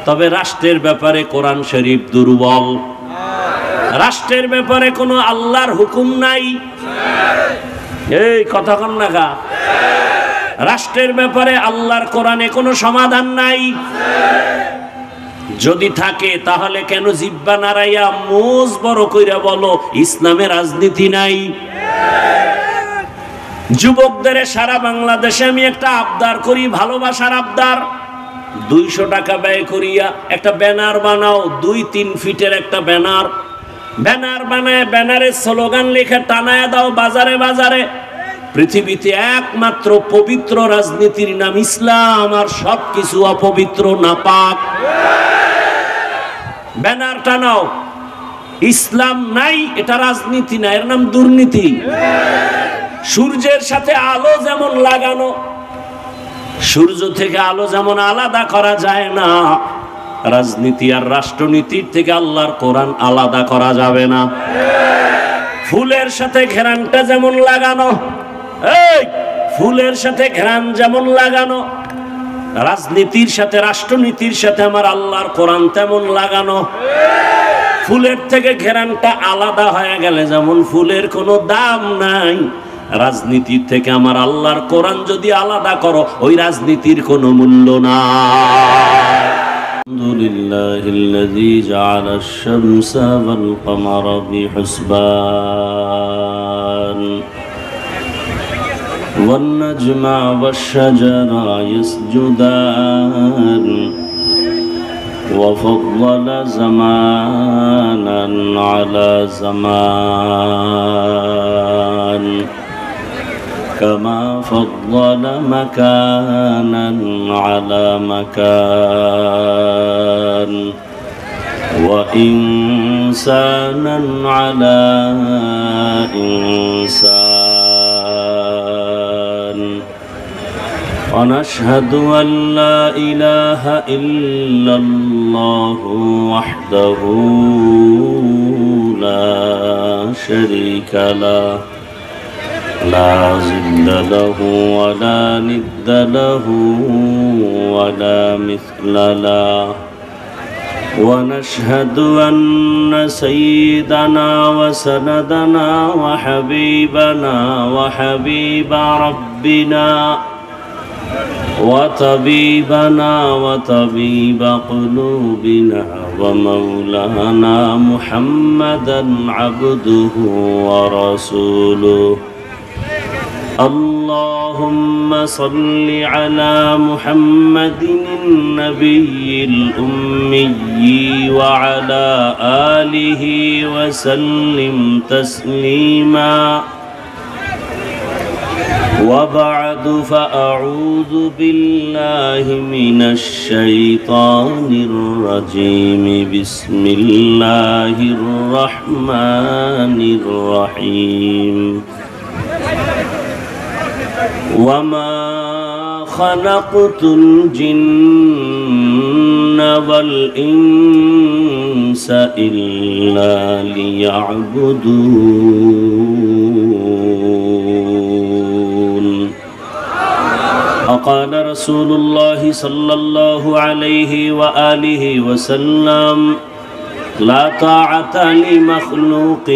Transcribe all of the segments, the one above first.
তবে রাষ্ট্রের ব্যাপারে কোরআন শরীফ দুর্বল। রাষ্ট্রের ব্যাপারে কোনো আল্লাহর হুকুম নাই। এই কথা কন না গা। রাষ্ট্রের ব্যাপারে আল্লাহর কোরআনে কোনো সমাধান নাই। যদি থাকে তাহলে কেন জিব্বা নাড়াইয়া মোজ বড় কইরা বলো ইসলামে রাজনীতি নাই? যুবকদের সারা বাংলাদেশে আমি একটা আবদার করি, ভালোবাসার আবদার। 200 টাকা ব্যয় করিয়া একটা ব্যানার বানাও, 2-3 ফিটের একটা ব্যানার বানায় ব্যানারের স্লোগান লিখে টানায় দাও বাজারে বাজারে, পৃথিবীতে একমাত্র পবিত্র রাজনীতির নাম ইসলাম, আর সবকিছু অপবিত্র নাপাক। ব্যানার টানাও, ইসলাম নাই, এটা রাজনীতি না, এর নাম দুর্নীতি। সূর্যের সাথে আলো যেমন লাগানো, সূর্য থেকে আলো যেমন আলাদা করা যায় না, রাজনীতি আর রাষ্ট্রনীতির থেকে আল্লাহর কোরআন আলাদা করা যাবে না। ফুলের সাথে ঘ্রাণটা যেমন লাগানো, এই ফুলের সাথে ঘ্রাণ যেমন লাগানো, রাজনীতির সাথে রাষ্ট্রনীতির সাথে আমার আল্লাহর কোরআন তেমন লাগানো। ফুলের থেকে ঘ্রাণটা আলাদা হয়ে গেলে যেমন ফুলের কোনো দাম নাই, রাজনীতির থেকে আমার আল্লাহর কোরআন যদি আলাদা করো ওই রাজনীতির কোনো মূল্য নাই। আলহামদুলিল্লাহিল্লাযী জাআলাশ শামসা ওয়াল কমারা বিহুসবান ওয়ান নাজমা ওয়াশ শাজারা ইয়াসজুদান ওয়া ফাদ্দালা জামানান আলা জামান كما فضل مكانا على مكان وإنسانا على إنسان ونشهد أن لا إله إلا الله وحده لا شريك له لا ضد له ولا ند له ولا مثل له ونشهد أن سيدنا وسندنا وحبيبنا وحبيب ربنا وطبيبنا وطبيب قلوبنا ومولانا محمدا عبده ورسوله اللهم صل على محمد النبي الأمي وعلى آله وسلم تسليما وبعد فأعوذ بالله من الشيطان الرجيم بسم الله الرحمن الرحيم وما خلقت الجن والإنس إلا ليعبدون وقال رسول الله صلى الله عليه وآله وسلم لا طاعة لمخلوق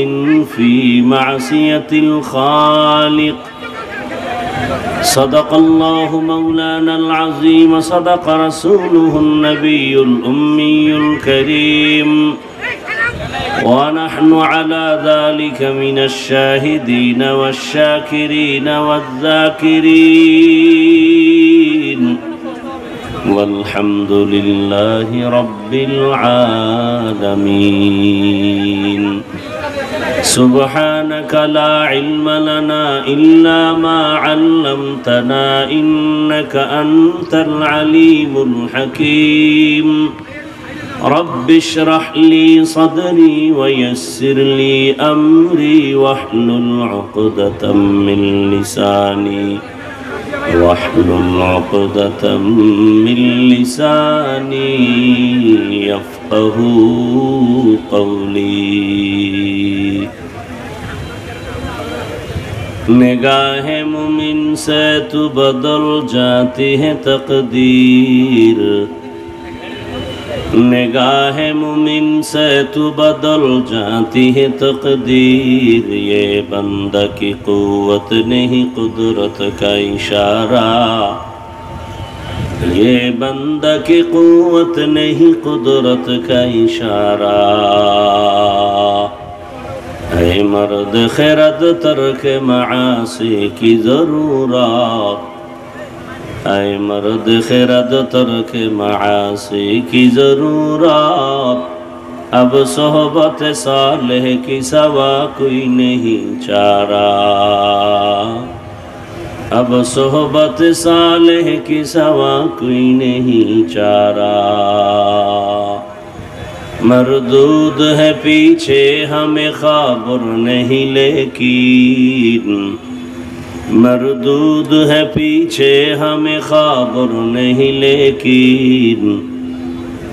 في معصية الخالق صدق الله مولانا العظيم صدق رسوله النبي الأمي الكريم ونحن على ذلك من الشاهدين والشاكرين والذاكرين والحمد لله رب العالمين سبحانك لا علم لنا إلا ما علمتنا إنك أنت العليم الحكيم رب اشرح لي صدري ويسر لي أمري واحلل عقدة من لساني يفقه قولي निगाह मुमिन से तू बदल जाती है तकदीर निगाह मुमिन से तू बदल जाती है तकदीर, ये बंदा की कुव्वत नहीं कुदरत का इशारा, ये बंदा की कुव्वत नहीं कुदरत का इशारा। ऐ मर्द खैरत तर्क मासी की जरूरत, ऐ मर्द खैरत तर्क मासी की जरूरत, अब सोहबत सालेह की सवा कोई नहीं चारा, अब सोहबत सालेह की सवा कोई नहीं चारा। मरदूद है पीछे हमें खबर नहीं लेकिन, मरदूद है पीछे हमें खबर नहीं लेकिन,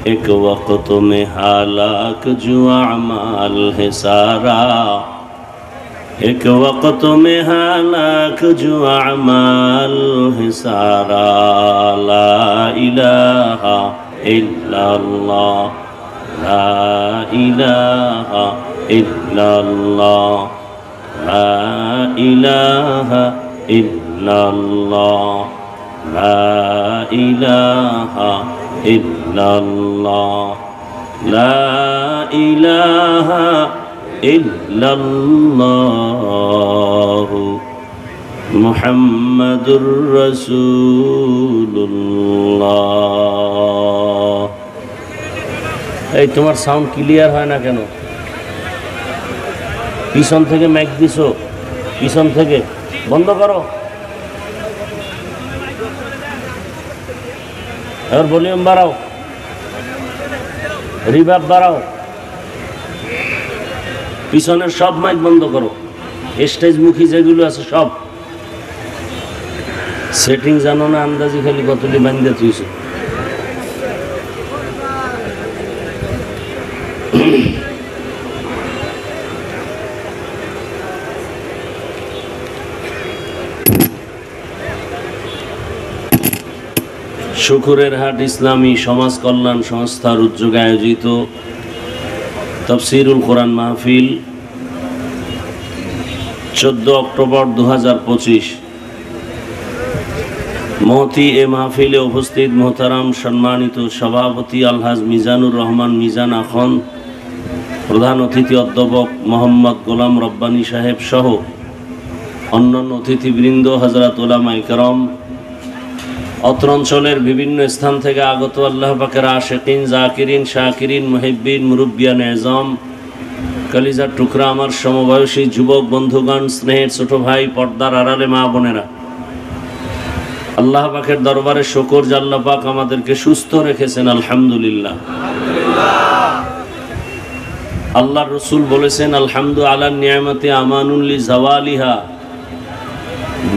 एक वक्त में हालाक जो अमाल है सारा, एक वक्त में हालाक जो अमाल है सारा। ला इलाहा इल्लल्लाह, ला इलाहा इल्लल्लाह, ला इलाहा इल्लल्लाह, ला इलाहा इल्लल्लाह, ला इलाहा इल्लल्लाह मुहम्मदुर রাসূলুল্লাহ। এই তোমার সাউন্ড ক্লিয়ার হয় না কেন? পিছন থেকে মাইক দিছো, পিছন থেকে বন্ধ করো, এবার ভলিউম বাড়াও, রিভার্ব বাড়াও, পিছনের সব মাইক বন্ধ করো, স্টেজ মুখী যেগুলো আছে সব। সেটিং জানো না আন্দাজি খালি কতটি বান্ধে তুইছো। শুকুরের হাট ইসলামী সমাজ কল্যাণ সংস্থার উদ্যোগে আয়োজিত তাফসীরুল কোরআন মাহফিল 14 অক্টোবর 2025। মহতি এ মাহফিলে উপস্থিত মোহতারাম সম্মানিত সভাপতি আলহাজ মিজানুর রহমান মিজান আখন, প্রধান অতিথি অধ্যাপক মোহাম্মদ গোলাম রব্বানী সাহেব সহ অন্যান্য অতিথিবৃন্দ, হযরত উলামায়ে কেরাম, অত্র অঞ্চলের বিভিন্ন স্থান থেকে আগত আল্লাহ পাকের আশিকিন, জাকিরিন, শাকিরিন, মুহিব্বিন, মুরব্বিয়ান এজম, কলিজার টুকরা আমার সমবয়সী যুবক বন্ধুগণ, স্নেহের ছোট ভাই, পর্দার আড়ালে মা বোনেরা, আল্লাহ পাকের দরবারে শুকর যে আল্লাহ পাক আমাদেরকে সুস্থ রেখেছেন, আলহামদুলিল্লাহ। আল্লাহর রাসূল বলেছেন, আলহামদু আলা নিয়ামতি আমানুন লি জাওয়ালিহা।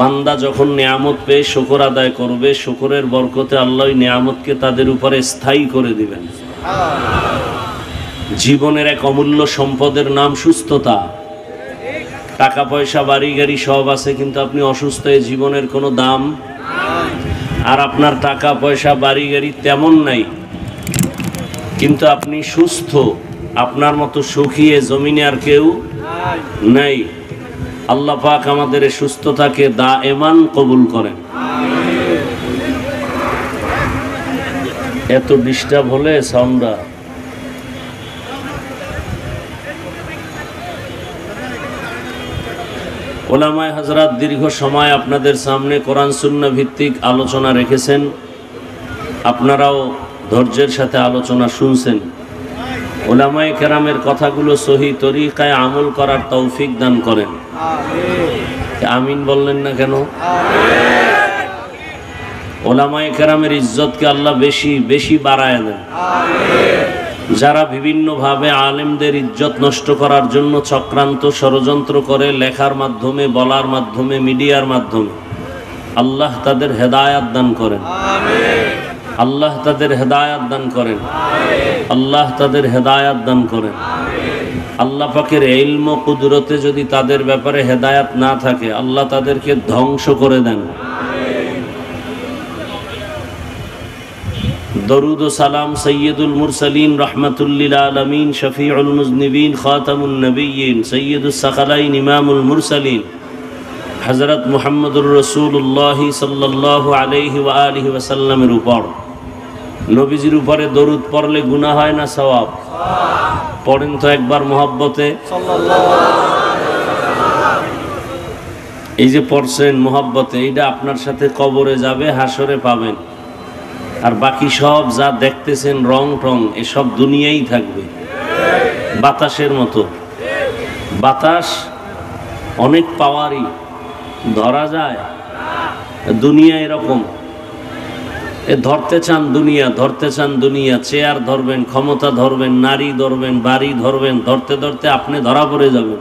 বান্দা যখন নিয়ামত পেয়ে শুকর আদায় করবে, শুকরের বরকতে আল্লাহ নিয়ামতকে তাদের উপরে স্থায়ী করে দিবেন। জীবনের এক অমূল্য সম্পদের নাম সুস্থতা। টাকা পয়সা বাড়ি গাড়ি সব আছে, কিন্তু আপনি অসুস্থ, এই জীবনের কোনো দাম। আর আপনার টাকা পয়সা বাড়ি গাড়ি তেমন নাই, কিন্তু আপনি সুস্থ, আপনার মতো সুখী এ জমিনে আর কেউ নাই। আল্লাহ পাক আমাদের এই সুস্থতাকে দায়েমান কবুল করেন। এত ডিস্টার্ব হলে সাউন্ডটা। ওলামায়ে হযরত দীর্ঘ সময় আপনাদের সামনে কোরআন সুন্নাহ ভিত্তিক আলোচনা রেখেছেন, আপনারাও ধৈর্যের সাথে আলোচনা শুনছেন। ওলামায়ে কেরামের কথাগুলো সহি তরিকায় আমল করার তৌফিক দান করেন। আমিন বললেন না কেন? ওলামায়ে কেরামের ইজ্জতকে আল্লাহ বেশি বেশি বাড়ায় দেন। যারা বিভিন্নভাবে আলেমদের ইজ্জত নষ্ট করার জন্য চক্রান্ত ষড়যন্ত্র করে, লেখার মাধ্যমে, বলার মাধ্যমে, মিডিয়ার মাধ্যমে, আল্লাহ তাদের হেদায়াত দান করেন। আল্লাহ তাদের হেদায়াত দান করেন। আল্লাহ তাদের হেদায়াত দান করেন। আল্লাহ পাকের ইলম ও কুদরতে যদি তাদের ব্যাপারে হেদায়াত না থাকে, আল্লাহ তাদেরকে ধ্বংস করে দেন। দরুদ ও সালাম সৈয়দুল মুরসালিন রহমাতুল্লিল আলামিন শফিউল মুজনিবিন খাতামুন নবিয়্যিন সৈয়দুস সাকালাইন ইমামুল মুরসালিন হযরত মুহাম্মদুর রাসূলুল্লাহ সাল্লাল্লাহু আলাইহি ওয়া আলিহি ওয়াসাল্লামের উপর, নবীজির উপরে দরুদ পড়লে গুনাহ হয় না সওয়াব? পড়েন তো একবার মহব্বতে সাল্লাল্লাহু আলাইহি। এই যে পড়ছেন মহব্বতে, এটা আপনার সাথে কবরে যাবে, হাসরে পাবেন। আর বাকি সব যা দেখতেছেন রং টং, এসব দুনিয়াই থাকবে, বাতাসের মতো। বাতাস অনেক পাওয়ারই, ধরা যায়। দুনিয়া এরকম, ধরতে চান দুনিয়া, ধরতে চান দুনিয়া, চেয়ার ধরবেন, ক্ষমতা ধরবেন, নারী ধরবেন, বাড়ি ধরবেন, ধরতে ধরতে আপনি ধরা পড়ে যাবেন।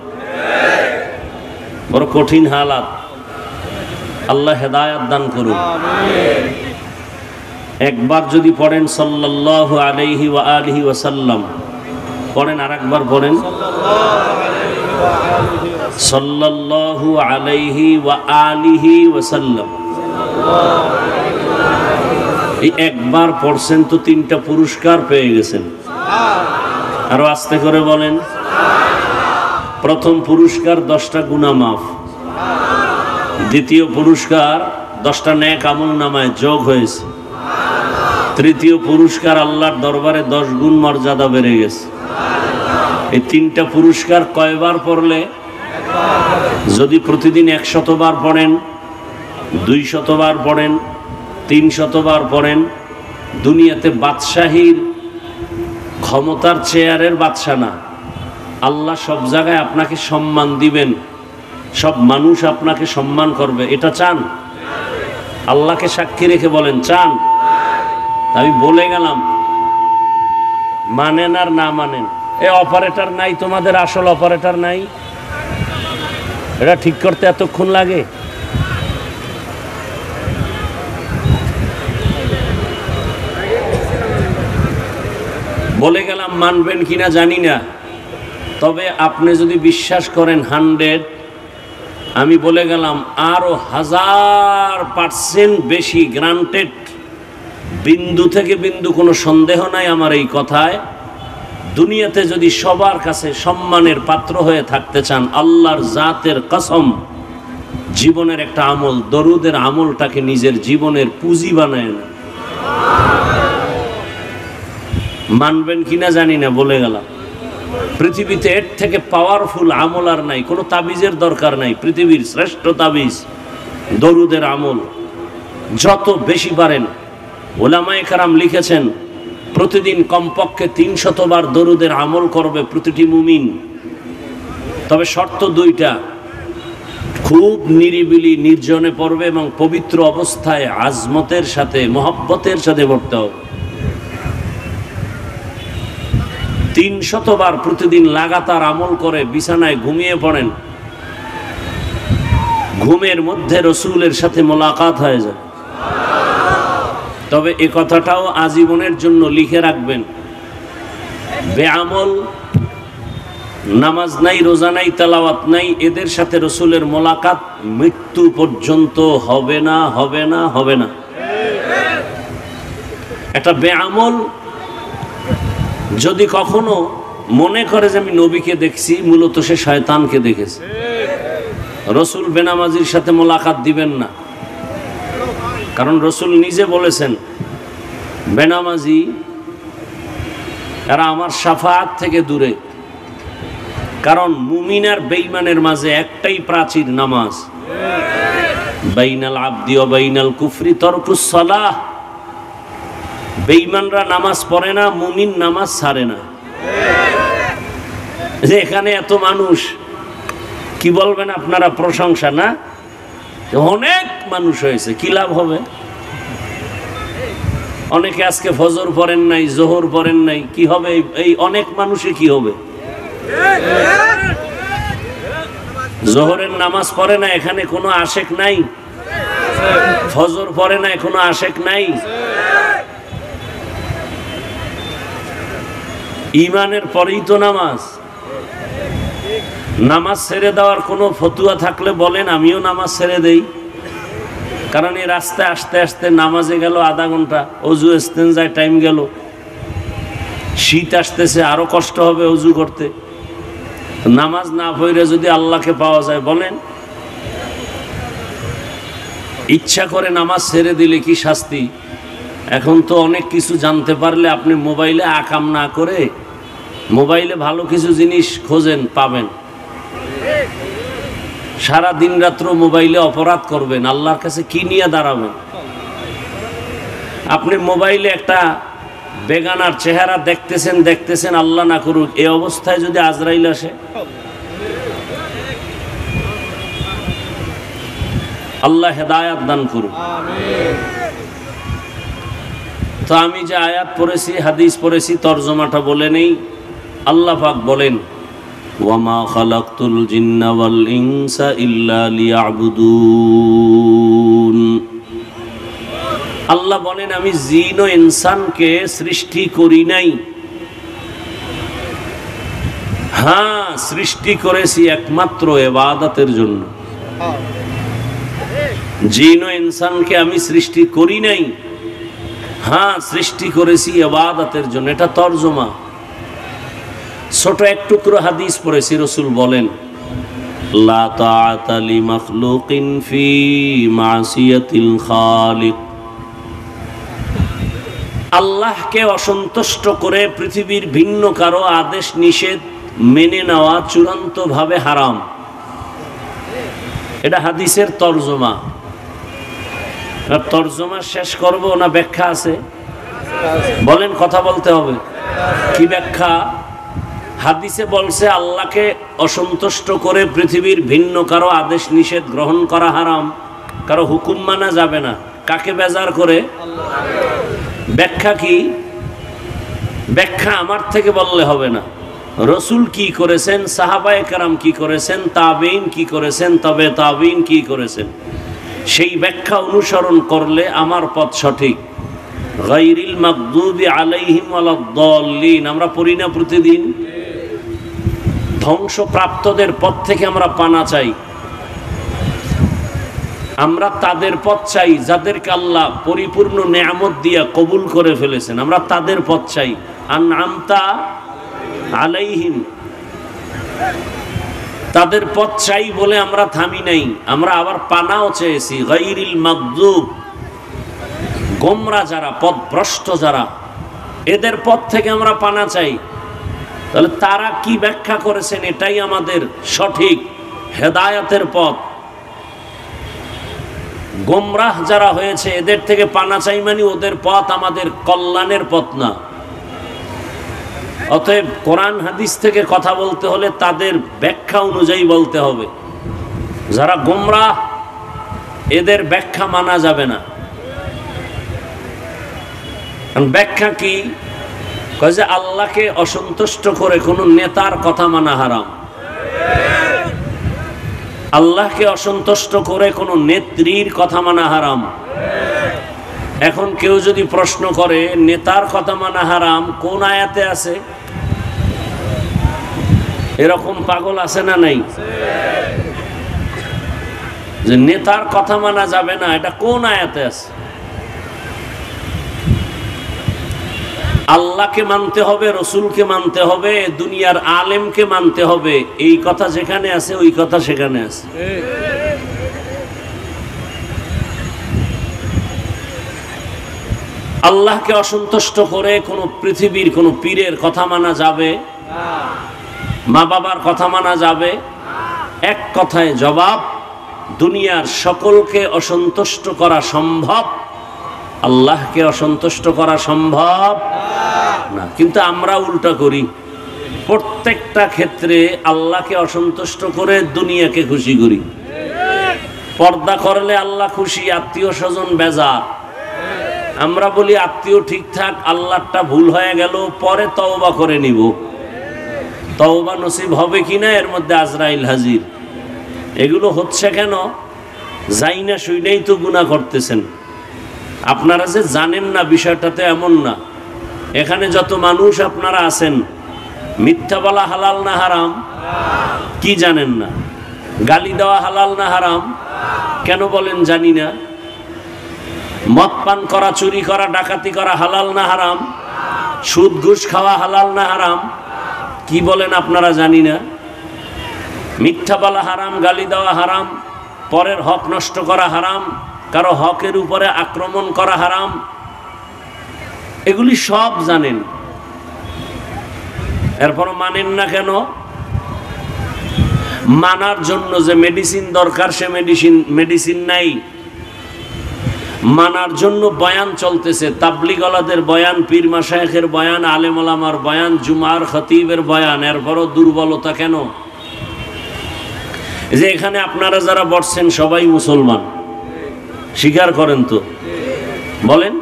বড় কঠিন হালাত। আল্লাহ হেদায়াত দান করুন। একবার যদি পড়েন সাল্লাল্লাহু আলাইহি ওয়া আলিহি ওয়াসাল্লাম, পড়েন আর একবার পড়েন সাল্লাল্লাহু আলাইহি ওয়া আলিহি ওয়াসাল্লাম। এই একবার পড়ছেন তো 3টা পুরস্কার পেয়ে গেছেন। আরো আস্তে করে বলেন। প্রথম পুরস্কার 10টা গুনাহ মাফ, দ্বিতীয় পুরস্কার 10টা নেক আমল নামায় যোগ হয়েছে, তৃতীয় পুরস্কার আল্লাহর দরবারে 10 গুণ মর্যাদা বেড়ে গেছে। এই 3টা পুরস্কার কয়বার পড়লে? যদি প্রতিদিন 100 বার পড়েন, 200 বার পড়েন, 300 বার পড়েন, দুনিয়াতে বাদশাহীর ক্ষমতার চেয়ারের বাদশা না, আল্লাহ সব জায়গায় আপনাকে সম্মান দিবেন, সব মানুষ আপনাকে সম্মান করবে। এটা চান? আল্লাহকে সাক্ষী রেখে বলেন চান? আমি বলে গেলাম, মানেন আর না মানেন। এ অপারেটর নাই তোমাদের, আসল অপারেটর নাই, এটা ঠিক করতে এতক্ষণ লাগে? বলে গেলাম, মানবেন কিনা জানি না, তবে আপনি যদি বিশ্বাস করেন 100, আমি বলে গেলাম আরো 1000% বেশি গ্রান্টেড, বিন্দু থেকে বিন্দু কোনো সন্দেহ নাই আমার এই কথায়। দুনিয়াতে যদি সবার কাছে সম্মানের পাত্র হয়ে থাকতে চান, আল্লাহর জাতের কসম, জীবনের একটা আমল, দরুদের আমলটাকে নিজের জীবনের পুঁজি বানায় না। মানবেন কিনা জানি না, বলে গেলাম। পৃথিবীতে এর থেকে পাওয়ারফুল আমল আর নাই, কোনো তাবিজের দরকার নাই। পৃথিবীর শ্রেষ্ঠ তাবিজ দরুদের আমল। যত বেশি পারেন, ওলামায়ে কেরাম লিখেছেন, প্রতিদিন কমপক্ষে 300 বার দরুদের আমল করবে প্রতিটি মুমিন। তবে শর্ত 2টা, খুব নিরিবিলি নির্জনে পড়বে এবং পবিত্র অবস্থায় আজমতের সাথে, মহব্বতের সাথে পড়তে হবে। 300 বার প্রতিদিন লাগাতার আমল করে বিছানায় ঘুমিয়ে পড়েন, ঘুমের মধ্যে রসুলের সাথে মোলাকাত হয়ে যায়। তবে এ কথাটাও আজীবনের জন্য লিখে রাখবেন, বেআমল, নামাজ নাই, রোজা নাই, তেলাওয়াত নাই, এদের সাথে রসুলের মোলাকাত মৃত্যু পর্যন্ত হবে না, হবে না, হবে না। একটা বেআমল যদি কখনো মনে করে যে আমি নবীকে দেখছি, মূলত সে শয়তানকে দেখেছে। রসুল বেনামাজির সাথে মোলাকাত দিবেন না, কারণ রসুল নিজে বলেছেন, বেনামাজি এরা আমার শাফাআত থেকে দূরে। কারণ মুমিন আর বেঈমানের মাঝে একটাই প্রাচীর, নামাজ। বাইনাল আবদি ওয়া বাইনাল কুফরি তারকুস সালাহ। বেঈমানরা নামাজ পড়ে না, মুমিন নামাজ ছাড়ে না। যে এখানে এত মানুষ, কি বলবেন আপনারা? প্রশংসা না? অনেক মানুষ হয়েছে, কি লাভ হবে? অনেকে আজকে ফজর পড়েন নাই, জোহর পড়েন নাই, কি হবে? এই অনেক মানুষে কি হবে? জোহরের নামাজ পড়ে না, এখানে কোনো আশেক নাই। ফজর পড়ে না, কোনো আশেক নাই। ঈমানের পরেই তো নামাজ। নামাজ ছেড়ে দেওয়ার কোনো ফতুয়া থাকলে বলেন, আমিও নামাজ ছেড়ে দেই। কারণ এই রাস্তায় আসতে আসতে নামাজে গেল আধা ঘন্টা, অজু ইস্তেঞ্জায় টাইম গেল, শীত আসতেছে আরো কষ্ট হবে অজু করতে। নামাজ না পড়ে যদি আল্লাহকে পাওয়া যায় বলেন, ইচ্ছা করে নামাজ ছেড়ে দিলে কি শাস্তি? এখন তো অনেক কিছু জানতে পারলে আপনি মোবাইলে আকাম না করে মোবাইলে ভালো কিছু জিনিস খোঁজেন, পাবেন। সারা দিন রাত্র মোবাইলে অপরাধ করবেন, আল্লাহর কাছে কি নিয়ে দাঁড়াবেন? আপনি মোবাইলে একটা বেগানার চেহারা দেখতেছেন, আল্লাহ না করুক এই অবস্থায় যদি আজরাইল আসে, আল্লাহ হেদায়াত দান করুন। তো আমি যে আয়াত পড়েছি, হাদিস পড়েছি, তরজমাটা বলে নেই। আল্লাহ পাক বলেন, ওয়ামা খালাকতুল জিন্না ওয়াল ইনসা ইল্লা লিয়াবুদুন। আল্লাহ বলেন, আমি জিন ও ইনসানকে সৃষ্টি করি নাই, হ্যাঁ সৃষ্টি করেছি একমাত্র ইবাদতের জন্য। জিন ও ইনসানকে আমি সৃষ্টি করি নাই, হ্যাঁ সৃষ্টি করেছি ইবাদতের জন্য। এটা তরজমা। ছোট এক টুকরো হাদিস পড়েছি, রাসূল বলেন, লা তাআতা লি মাখলুকিন ফি মাসিয়াতিল খালিক। আল্লাহকে অসন্তুষ্ট করে পৃথিবীর ভিন্ন কারো আদেশ নিষেধ মেনে নেওয়া চূড়ান্তভাবে হারাম। এটা হাদিসের তরজমা। তরজমা শেষ করব না ব্যাখ্যা আছে? বলেন, কথা বলতে হবে। কি ব্যাখ্যা? হাদিসে বলছে আল্লাহকে অসন্তুষ্ট করে পৃথিবীর ভিন্ন কারো আদেশ নিষেধ গ্রহণ করা হারাম, কারো হুকুম মানা যাবে না। কাকে বেজার করে? ব্যাখ্যা কি? ব্যাখ্যা আমার থেকে বললে হবে না। রসুল কি করেছেন, সাহাবায়ে কেরাম কি করেছেন, তাবেঈন কি করেছেন, তবে তাবেঈন কি করেছেন, সেই ব্যাখ্যা অনুসরণ করলে আমার পথ সঠিক। গায়রিল মাগদুবি আলাইহিম ওয়ালাদ-দাল্লিন আমরা পড়ি না প্রতিদিন? ধ্বংসপ্রাপ্তদের পথ থেকে আমরা পানা চাই। আমরা তাদের পথ চাই যাদেরকে আল্লাহ পরিপূর্ণ নেয়ামত দিয়া কবুল করে ফেলেছেন। আমরা তাদের পথ চাই। আনআমতা আলাইহিম, তাদের পথ চাই বলে আমরা থামি নাই, আমরা আবার পানাও চেয়েছি। গায়রিল মাগদুব, গোমরা যারা, পথভ্রষ্ট যারা, এদের পথ থেকে আমরা পানা চাই। তাহলে তারা কি ব্যাখ্যা করেছেন এটাই আমাদের সঠিক হেদায়েতের পথ। গোমরাহ যারা হয়েছে এদের থেকে পানা চাই মানে ওদের পথ আমাদের কল্যাণের পথ না। অতএব কোরআন হাদিস থেকে কথা বলতে হলে তাদের ব্যাখ্যা অনুযায়ী বলতে হবে। যারা গোমরাহ এদের ব্যাখ্যা মানা যাবে না। ব্যাখ্যা কি? কয় যে আল্লাহকে অসন্তুষ্ট করে কোন নেতার কথা মানা হারাম, আল্লাহকে অসন্তুষ্ট করে কোন নেত্রীর কথা মানা হারাম। এখন কেউ যদি প্রশ্ন করে নেতার কথা মানা হারাম কোন আয়াতে আছে, এরকম পাগল আছে না নাই? যে নেতার কথা মানা যাবে না, এটা কোন আয়াতে আছে? আল্লাহকে মানতে হবে, রসুলকে মানতে হবে, দুনিয়ার আলেমকে মানতে হবে। এই কথা যেখানে আছে ওই কথা সেখানে আছে। আল্লাহকে অসন্তুষ্ট করে কোন পৃথিবীর কোন পীরের কথা মানা যাবে? মা বাবার কথা মানা যাবে? এক কথায় জবাব, দুনিয়ার সকলকে অসন্তুষ্ট করা সম্ভব, আল্লাহকে অসন্তুষ্ট করা সম্ভব না। কিন্তু আমরা উল্টা করি, প্রত্যেকটা ক্ষেত্রে আল্লাহকে অসন্তুষ্ট করে দুনিয়াকে খুশি করি। পর্দা করলে আল্লাহ খুশি, আত্মীয় স্বজন বেজার। আমরা বলি আত্মীয় ঠিকঠাক, আল্লাহটা ভুল হয়ে গেল, পরে তওবা করে নিব। তওবা নসিব হবে কিনা এর মধ্যে আজরাইল হাজির। এগুলো হচ্ছে কেন? যাই না শুইনাই তো গুনাহ করতেছেন। আপনারা যে জানেন না বিষয়টাতে এমন না। এখানে যত মানুষ আপনারা আছেন, মিথ্যা বলা হালাল না হারাম? কি জানেন না? গালি দেওয়া হালাল না হারাম? কেন বলেন জানি না? মদ পান করা, চুরি করা, ডাকাতি করা হালাল না হারাম? সুদ ঘুষ খাওয়া হালাল না হারাম? কি বলেন আপনারা? জানি না। মিথ্যা বলা হারাম, গালি দেওয়া হারাম, পরের হক নষ্ট করা হারাম, কারো হকের উপরে আক্রমণ করা হারাম, এগুলি সব জানেন, এরপর মানেন না কেন? মানার জন্য যে মেডিসিন দরকার সে মেডিসিন নাই। মানার জন্য বয়ান চলতেছে, তাবলিগওয়ালাদের বয়ান, পীর মাশায়েখের বয়ান, আলেম ওলামার বয়ান, জুমার খতিবের বয়ান, এরপরও দুর্বলতা কেন? যে এখানে আপনারা যারা বসছেন সবাই মুসলমান, স্বীকার করেন তো? বলেন,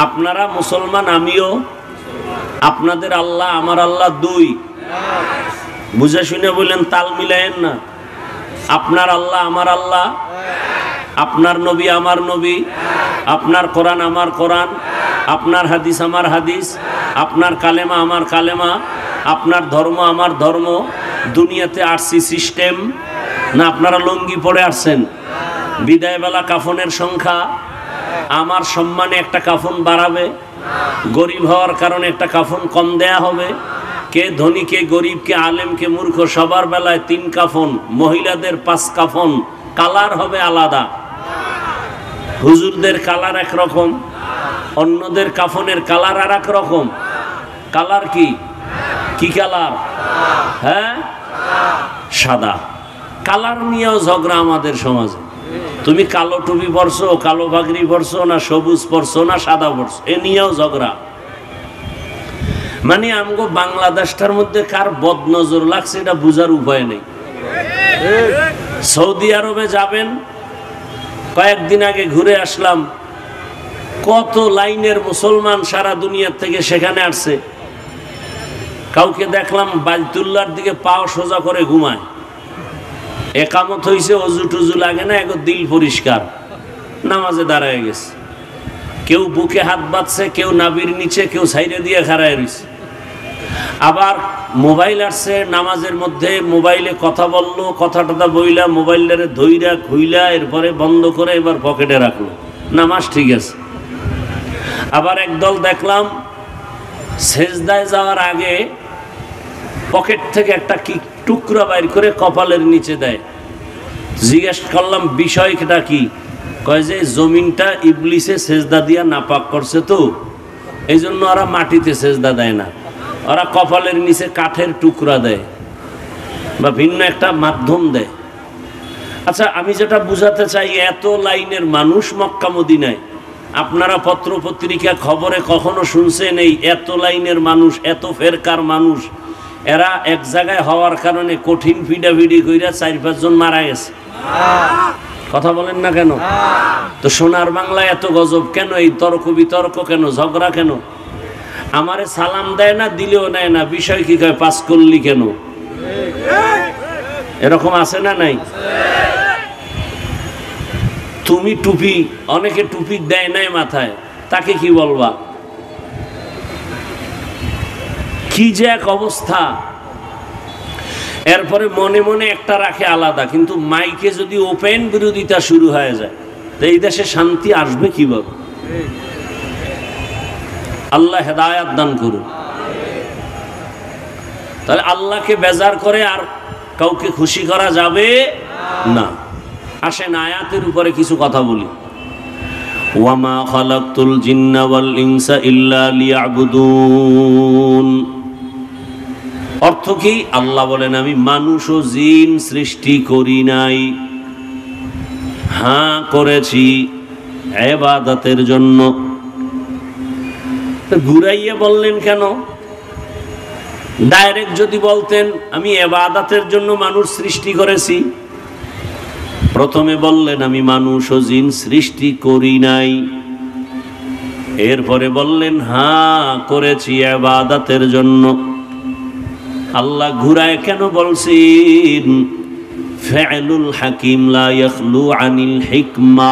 আপনারা মুসলমান, আমিও। আপনাদের আল্লাহ আমার আল্লাহ দুই, বুঝে শুনে বললেন, তাল মিলায়েন না। আপনার আল্লাহ আমার আল্লাহ, আপনার নবী আমার নবী, আপনার কোরআন আমার কোরআন, আপনার হাদিস আমার হাদিস, আপনার কালেমা আমার কালেমা, আপনার ধর্ম আমার ধর্ম। দুনিয়াতে আসছি সিস্টেম না? আপনারা লুঙ্গি পরে আসছেন। বিদায়বেলা কাফনের সংখ্যা, আমার সম্মানে একটা কাফন বাড়াবে, গরিব হওয়ার কারণে একটা কাফন কম দেয়া হবে। কে ধনী, কে গরিব, কে আলেম, কে মূর্খ, সবার বেলায় 3 কাফন, মহিলাদের 5 কাফন, কালার হবে আলাদা। হুজুরদের কালার একরকম, অন্যদের কাফনের কালার আর এক রকম। কালার কি? কি কালার? হ্যাঁ, সাদা। কালার নিয়েও ঝগড়া আমাদের সমাজে। তুমি কালো টুপি পরছো, কালো পাগড়ি পরছো, না সবুজ পরছো, না সাদা পরছো, এ নিয়েও ঝগড়া। মানে আমগো বাংলাদেশটার মধ্যে কার বদনজর লাগছে এটা বুঝার উপায় নেই। সৌদি আরবে যাবেন, কয়েকদিন আগে ঘুরে আসলাম, কত লাইনের মুসলমান সারা দুনিয়ার থেকে সেখানে আসছে। কাউকে দেখলাম বাইতুল্লাহর দিকে পাও সোজা করে ঘুমায়, একামত হইছে, অজু টুজু লাগে না, এক দিল পরিষ্কার, নামাজে দাঁড়ায় গেছে। কেউ বুকে হাত বাঁধছে, কেউ নাবির নিচে, কেউ সাইডে দিয়ে খাড়ায় রয়েছে। আবার মোবাইল আসছে নামাজের মধ্যে, মোবাইলে কথা বললো, কথা টথা বইলা, মোবাইলের ধইরা খুইলা এরপরে বন্ধ করে এবার পকেটে রাখলো, নামাজ ঠিক আছে। আবার একদল দেখলাম সেজদায় যাওয়ার আগে পকেট থেকে একটা কি টুকরা বাইর করে কপালের নিচে দেয়। জিজ্ঞেস করলাম বিষয়টা কি? কয় যে জমিনটা ইবলিসে সেজদা দিয়া নাপাক করছে, তো এই জন্য ওরা মাটিতে সেজদা দেয় না, ওরা কপালের নিচে কাঠের টুকরা দেয় বা ভিন্ন একটা মাধ্যম দেয়। আচ্ছা, আমি যেটা বুঝাতে চাই, এত লাইনের মানুষ মক্কা মদিনায়, আপনারা পত্র পত্রিকা খবরে কখনো শুনছেন এই এত লাইনের মানুষ, এত ফেরকার মানুষ, এরা এক জায়গায় হওয়ার কারণে কঠিন ফিডাফিডি কইরা 4-5 জন মারা গেছে? কথা বলেন না কেন? তো সোনার বাংলায় এত গজব কেন? এই তর্ক বিতর্ক কেন? ঝগড়া কেন? আমারে সালাম দেয় না, দিলেও নেয় না, বিষয় কি কয় পাস করলি কেন? এরকম আছে না নাই? তুমি টুপি, অনেকে টুপি দেয় নাই মাথায়, তাকে কি বলবা? কি যে এক অবস্থা। এরপরে মনে মনে একটা রাখে আলাদা, কিন্তু মাইকে যদি ওপেন বিরোধিতা শুরু হয়ে যায়, তো এই দেশে শান্তি আসবে কিভাবে? আল্লাহ হেদায়াত দান করুন। তাহলে আল্লাহকে বেজার করে আর কাউকে খুশি করা যাবে না। আসেন আয়াতের উপরে কিছু কথা বলি। ওয়ামা খালাকতুল জিন্না ওয়াল ইনসা ইল্লা লিয়াবুদুন। অর্থ কি? আল্লাহ বলেন, আমি মানুষ ও জিন সৃষ্টি করি নাই, হ্যাঁ করেছি ইবাদতের জন্য। ঘুরাইয়া বললেন কেন? ডাইরেক্ট যদি বলতেন আমি ইবাদতের জন্য মানুষ সৃষ্টি করেছি, প্রথমে বললেন আমি মানুষ ও জিন সৃষ্টি করি নাই, এরপরে বললেন হ্যাঁ করেছি ইবাদতের জন্য। আল্লাহ ঘুরায় কেন বলছেন? ফাইলুল হাকিম লা ইয়াখলু আনিল হিকমা।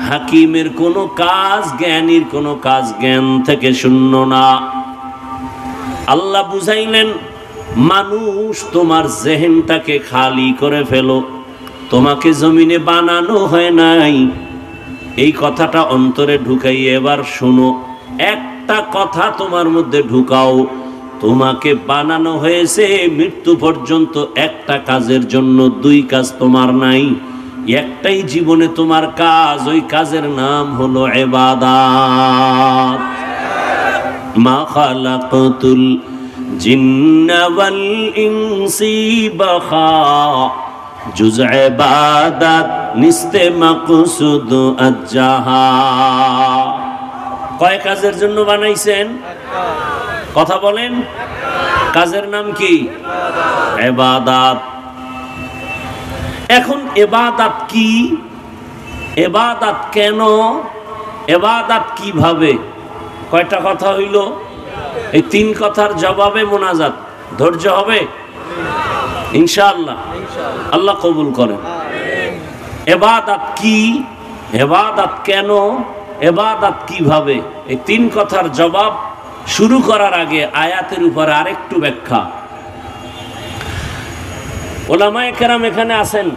হাকিমের কোনো কাজ, জ্ঞানীর কোনো কাজ জ্ঞান থেকে শূন্য না। আল্লাহ বুঝাইলেন, মানুষ তোমার জেহেনটাকে খালি করে ফেলো, তোমাকে জমিনে বানানো হয় নাই, এই কথাটা অন্তরে ঢুকাইয়ে এবার শোনো, একটা কথা তোমার মধ্যে ঢুকাও, তোমাকে বানানো হয়েছে মৃত্যু পর্যন্ত একটা কাজের জন্য, দুই কাজ তোমার নাই, একটাই জীবনে তোমার কাজ, ওই কাজের নাম হলো ইবাদত। মা খালাকাতুল জিন্না ওয়াল ইনসি বাখা, জুজ ইবাদত নিস্তে মাকসুদ আজ্জাহা। কয় কাজের জন্য বানাইছেন? কথা বলেন। কাজের নাম কি? ইবাদত। এখন ইবাদত কি, ইবাদত কেন, ইবাদত কিভাবে? কয়টা কথা হইল? এই তিন কথার জবাবে মোনাজাত। ধৈর্য হবে ইনশাআল্লাহ, আল্লাহ কবুল করেন। ইবাদত কি, ইবাদত কেন, ইবাদত কিভাবে, এই তিন কথার জবাব শুরু করার আগে আয়াতের উপরে আরেকটু ব্যাখ্যা। উলামায়ে কেরাম এখানে আছেন,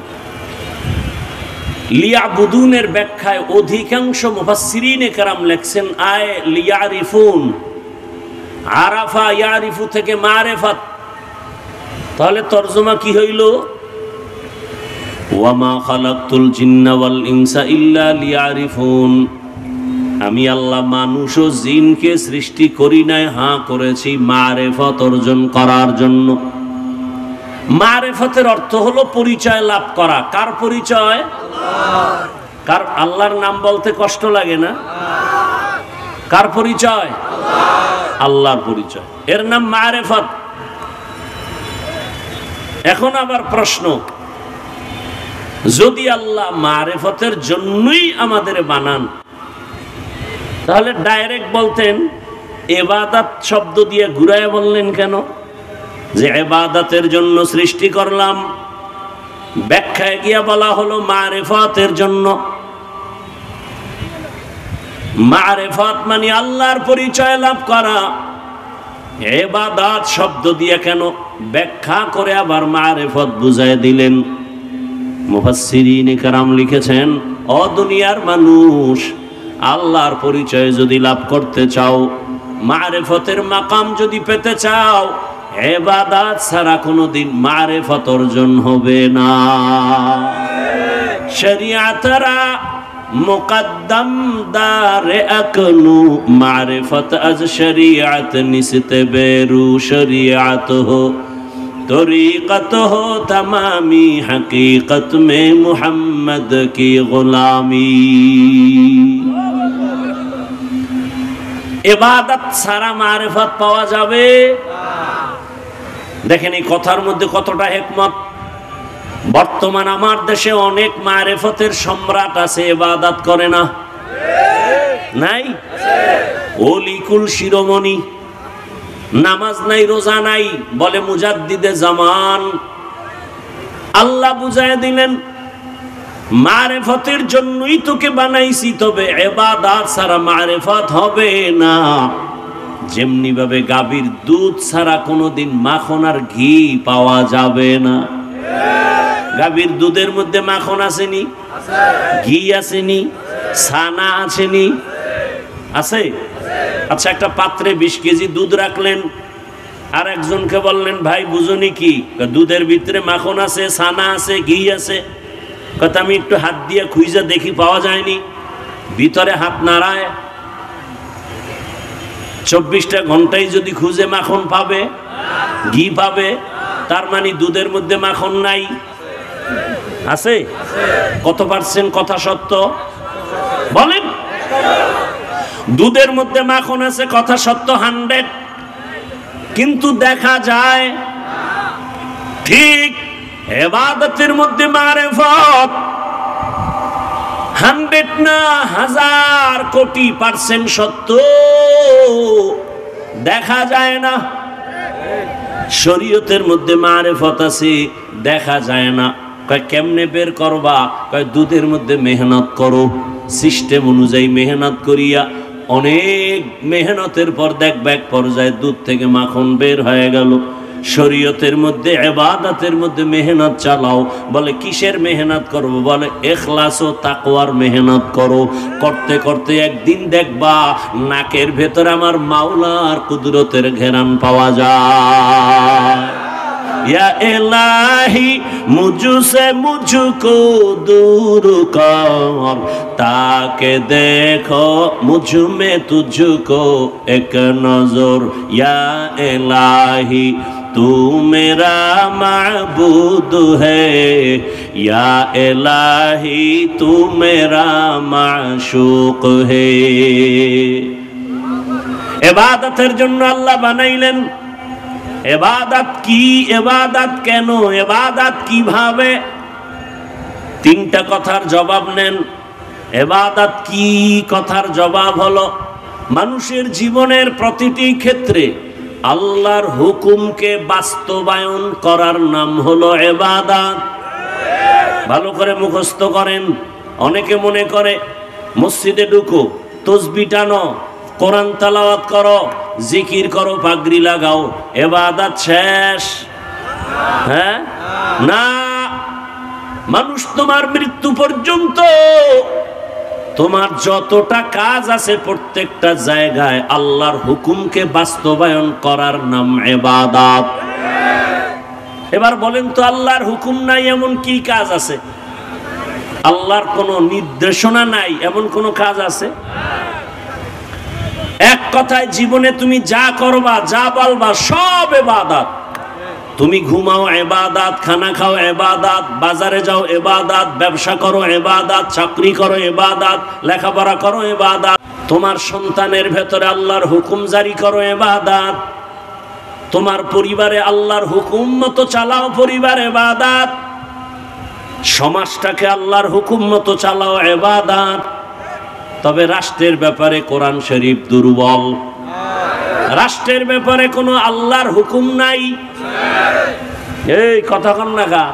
লিয়াবুদুনের ব্যাখ্যায় অধিকাংশ মুফাসসিরিনে কেরাম লেখছেন আয় লিয়ারিফুন, আরাফা ইয়ারিফু থেকে মারিফাত। তাহলে তরজমা কি হইল? ওয়ামা খালাকতুল জিন্না ওয়াল ইনসা ইল্লা লিয়ারিফুন, আমি আল্লাহ মানুষ ও জিনকে সৃষ্টি করি নাই, হ্যাঁ করেছি মারিফত অর্জন করার জন্য। মারিফতের অর্থ হলো পরিচয় লাভ করা। কার পরিচয়? কার? আল্লাহর নাম বলতে কষ্ট লাগে না? কার পরিচয়? আল্লাহর পরিচয়, এর নাম মারিফত। এখন আবার প্রশ্ন, যদি আল্লাহ মারিফতের জন্যই আমাদের বানান, তাহলে ডাইরেক্ট বলতেন, ইবাদত শব্দ দিয়ে ঘুরায় বললেন কেন যে ইবাদতের জন্য সৃষ্টি করলাম? ব্যাখ্যায় গিয়া বলা হলো মারিফতের জন্য। মারিফত মানে আল্লাহর পরিচয় লাভ করা। ইবাদত শব্দ দিয়ে কেন? ব্যাখ্যা করে আবার মারিফত বুঝায় দিলেন। মুফাসসিরিনে কেরাম লিখেছেন, ও দুনিয়ার মানুষ, আল্লাহর পরিচয় যদি লাভ করতে চাও, মারিফতের মাকাম যদি পেতে চাও, ইবাদত ছাড়া কোনোদিন মারিফত অর্জন হবে না। শরিয়াতরা মুকদ্দম দারে আকনু, মারিফত আজ শরিয়াত নিসতে বেরু শরিয়াত হো, তরিকত হো তমামি হकीकत में मुहम्मद की गुलामी। ইবাদত ছাড়া মারিফত পাওয়া যাবে? দেখেন এই কথার মধ্যে কতটা হিকমত। বর্তমান আমার দেশে অনেক মারিফতের সম্রাট আছে, ইবাদত করে না? নাই? ওলিকুল শিরোমণি, নামাজ নাই, রোজা নাই, বলে মুজাদ্দিদে জামান। আল্লাহ বুঝায় দিলেন, মারিফতের জন্যই তোকে বানাইছি, তবে ইবাদত ছাড়া মারিফত হবে না। যেমনি ভাবে গাভীর দুধ ছাড়া কোনোদিন মাখন আর ঘি পাওয়া যাবে না। গাভীর দুধের মধ্যে মাখন আসেনি, ঘি আসেনি, ছানা আসেনি, আছে? আচ্ছা, একটা পাত্রে 20 কেজি দুধ রাখলেন, আর একজনকে বললেন, ভাই বুঝুনি কি? দুধের ভিতরে মাখন আছে, ছানা আছে, ঘি আছে। কথা আমি একটু হাত দিয়ে খুঁজে দেখি, পাওয়া যায়নি। ভিতরে হাত নাড়ায়, 24টা ঘন্টায় যদি খুঁজে মাখন পাবে, ঘি পাবে, তার মানে দুধের মধ্যে মাখন নাই। আছে? কত পার্সেন্ট কথা সত্য বলেন? দুধের মধ্যে মাখন আছে, কথা সত্য 100, কিন্তু দেখা যায় ঠিক ইবাদতের মধ্যে মারিফত 100 না 1000 কোটি পার্সেন্ট সত্য, দেখা যায় না। শরীয়তের মধ্যে মারিফত আছে, দেখা যায় না। কয় কেমনে বের করবা? কয় দুধের মধ্যে মেহনত করো, সিস্টেম অনুযায়ী মেহনত করিয়া অনেক মেহনতের পর দেখবা এক পর্যায়ে দুধ থেকে মাখন বের হয়ে গেল। শরীয়তের মধ্যে ইবাদতের মধ্যে মেহনত চালাও। বলে কিসের মেহনত করব? বলে ইখলাস ও তাকওয়ার মেহনত করো। করতে করতে একদিন দেখবা নাকের ভেতর আমার মাওলার কুদরতের ঘেরান পাওয়া যায়। या इलाही मुझसे मुझको दूर कर, ताके देखो मुझ में तुझको एक नजर। या इलाही तू मेरा माबूद है, या इलाही तू मेरा माशूक है। इबादतेर जन्य अल्लाह बानाइलेन। इबादत की, इबादत केन, इबादत किभाবে? তিনটা কথার জবাব নেন। ইবাদত কি কথার জবাব হলো মানুষের জীবনের প্রতিটি ক্ষেত্রে আল্লাহর হুকুমকে বাস্তবায়ন করার নাম হলো ইবাদত। ভালো করে মুখস্থ করেন। অনেকে মনে করে মসজিদে ঢুকো, তাসবিহ টানো, কোরআন তেলাওয়াত করো, জিকির করো, পাগড়ি লাগাও, ইবাদত শেষ। হ্যাঁ না, মানুষ তোমার মৃত্যু পর্যন্ত তোমার যতটা কাজ আছে প্রত্যেকটা জায়গায় আল্লাহর হুকুমকে বাস্তবায়ন করার নাম ইবাদত। এবার বলেন তো আল্লাহর হুকুম নাই এমন কি কাজ আছে? আল্লাহর কোনো নির্দেশনা নাই এমন কোন কাজ আছে? এক কথায় জীবনে তুমি যা করবা, যা বলবা সব ইবাদত। তুমি ঘুমাও ইবাদত, খানা খাও ইবাদত, বাজারে যাও ইবাদত, ব্যবসা করো ইবাদত, চাকরি করো ইবাদত, লেখাপড়া করো ইবাদত, তোমার সন্তানের ভেতরে আল্লাহর হুকুম জারি করো ইবাদত, তোমার পরিবারে আল্লাহর হুকুম মতো চালাও পরিবার ইবাদত, সমাজটাকে আল্লাহর হুকুম মতো চালাও ইবাদত। তবে রাষ্ট্রের ব্যাপারে কোরআন শরীফ দুর্বল। রাষ্ট্রের ব্যাপারে কোনো আল্লাহর হুকুম নাই। এই কথা কন না গা।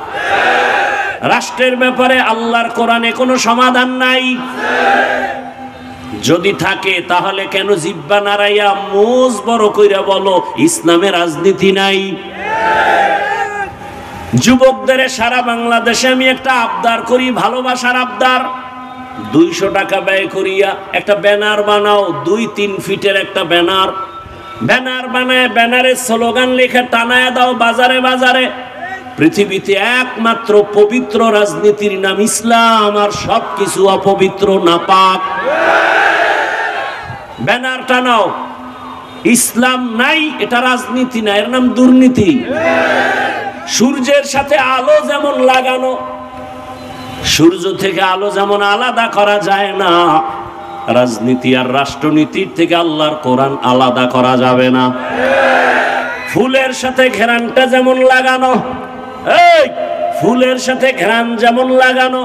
রাষ্ট্রের ব্যাপারে আল্লাহর কোরআনে কোনো সমাধান নাই। যদি থাকে তাহলে কেন জিহ্বা নাড়াইয়া মুজ বড় কইরা বলো ইসলামে রাজনীতি নাই? যুবকদের সারা বাংলাদেশে আমি একটা আবদার করি, ভালোবাসার আবদার। 200 টাকা ব্যয় করিয়া একটা ব্যানার বানাও, 2-3 ফিটের একটা ব্যানার। ব্যানার বানায় ব্যানারে স্লোগান লেখা টানায় দাও বাজারে বাজারে, পৃথিবীতে একমাত্র পবিত্র রাজনীতির নাম ইসলাম, আর সবকিছু অপবিত্র নাপাক। ব্যানার টানাও, ইসলাম নাই, এটা রাজনীতি না, এর নাম দুর্নীতি। সূর্যের সাথে আলো যেমন লাগানো, সূর্য থেকে আলো যেমন আলাদা করা যায় না, রাজনীতি আর রাষ্ট্রনীতির থেকে আল্লাহর কোরআন আলাদা করা যাবে না। ফুলের সাথে ঘেরানটা যেমন লাগানো, এই ফুলের সাথে ঘেরান যেমন লাগানো,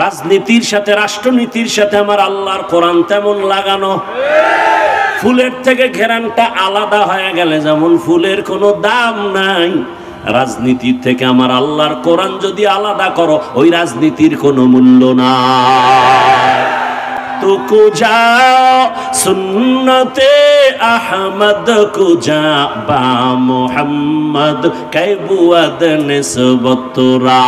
রাজনীতির সাথে রাষ্ট্রনীতির সাথে আমার আল্লাহর কোরআন তেমন লাগানো। ফুলের থেকে ঘেরানটা আলাদা হয়ে গেলে যেমন ফুলের কোনো দাম নাই, রাজনীতির থেকে আমার আল্লাহর কোরআন যদি আলাদা করো ওই রাজনীতির কোনো মূল্য নাই। তো কুজা সুন্নতে আহমদ কুজা বা মুহাম্মদ কাইবুয়াদ নিসবতরা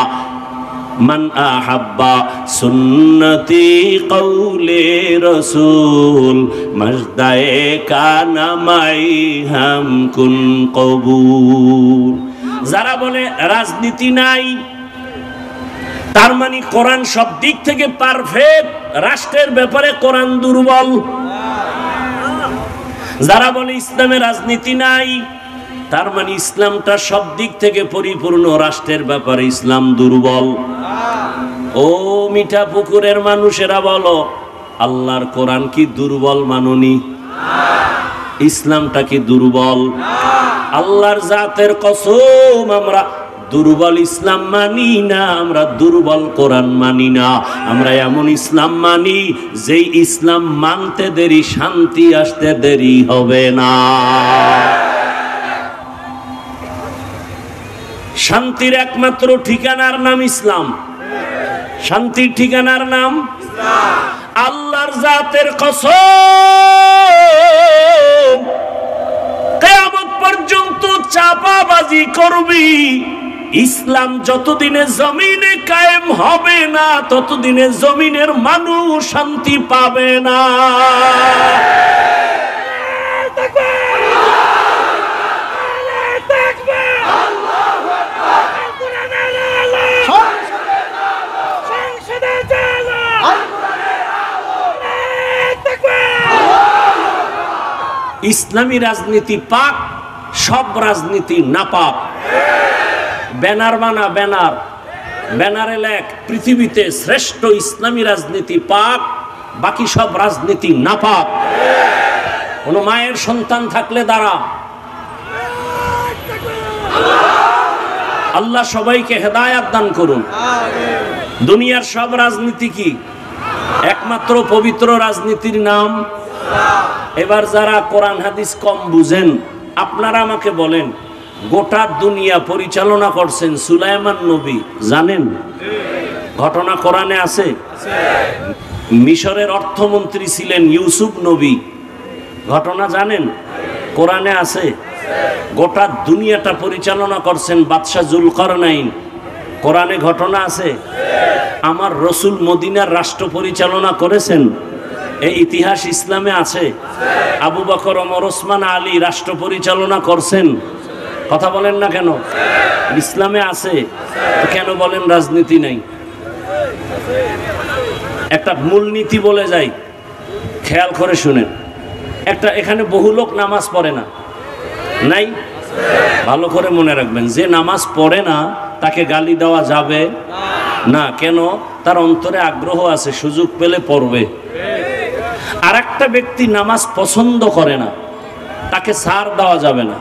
মান আহাব্বা সুন্নতি কওলে রাসূল মজদায়ে কানা মাই হাম কুন কবুল। যারা বলে রাজনীতি নাই তার মানে কোরআন সব দিক থেকে পারফেক্ট, রাষ্ট্রের ব্যাপারে কোরআন দুর্বল। যারা বলে ইসলামে রাজনীতি নাই তার মানে ইসলামটা সব দিক থেকে পরিপূর্ণ, রাষ্ট্রের ব্যাপারে ইসলাম দুর্বল। ও মিঠা পুকুরের মানুষেরা বলো আল্লাহর কোরআন কি দুর্বল মাননি? ইসলামটা কি দুর্বল? আল্লাহর জাতের কসম আমরা দুর্বল ইসলাম মানি না, আমরা দুর্বল কোরআন মানি না। আমরা এমন ইসলাম মানি যেই ইসলাম মানতে দেরি, শান্তি আসতে দেরি হবে না। শান্তির একমাত্র ঠিকানার নাম ইসলাম। শান্তির ঠিকানার নাম আল্লাহর জাতের কসম, কিয়ামত পর্যন্ত চাপা চাঁদাবাজি করবি, ইসলাম যতদিনে জমিনে কায়েম হবে না ততদিনে জমিনের মানুষ শান্তি পাবে না। ইসলামী রাজনীতি পাক, সব রাজনীতি নাপাক। ব্যানার বানা, ব্যানার, ব্যানারে লেখ পৃথিবীতে শ্রেষ্ঠ ইসলামী রাজনীতি পাক, বাকি সব রাজনীতি নাপাক। কোন মায়ের সন্তান থাকলে দাঁড়া। আল্লাহ সবাইকে হেদায়েত দান করুন। দুনিয়ার সব রাজনীতি কি? একমাত্র পবিত্র রাজনীতির নাম। এবার যারা কোরআন হাদিস কম বুঝেন, আপনারা আমাকে বলেন, গোটা দুনিয়া পরিচালনা করছেন সুলাইমান নবী, জানেন? ঘটনা কোরআনে আছে। মিশরের অর্থমন্ত্রী ছিলেন ইউসুফ নবী, ঘটনা জানেন? কোরআনে আছে। গোটা দুনিয়াটা পরিচালনা করছেন বাদশাহ জুলকারনাইন, কোরআনে ঘটনা আছে। আমার রসুল মদিনার রাষ্ট্র পরিচালনা করেছেন, এই ইতিহাস ইসলামে আছে। আবু বকর, ওমর, ওসমান, আলী রাষ্ট্র পরিচালনা করছেন, কথা বলেন না কেন? ইসলামে আছে, কেন বলেন রাজনীতি নাই? একটা মূলনীতি বলে যাই, খেয়াল করে শুনেন। একটা এখানে বহু লোক নামাজ পড়ে না, নাই? ভালো করে মনে রাখবেন, যে নামাজ পড়ে না তাকে গালি দেওয়া যাবে না। কেন? তার অন্তরে আগ্রহ আছে, সুযোগ পেলে পড়বে। আর একটা ব্যক্তি নামাজ পছন্দ করে না, তাকে ছাড় দেওয়া যাবে না।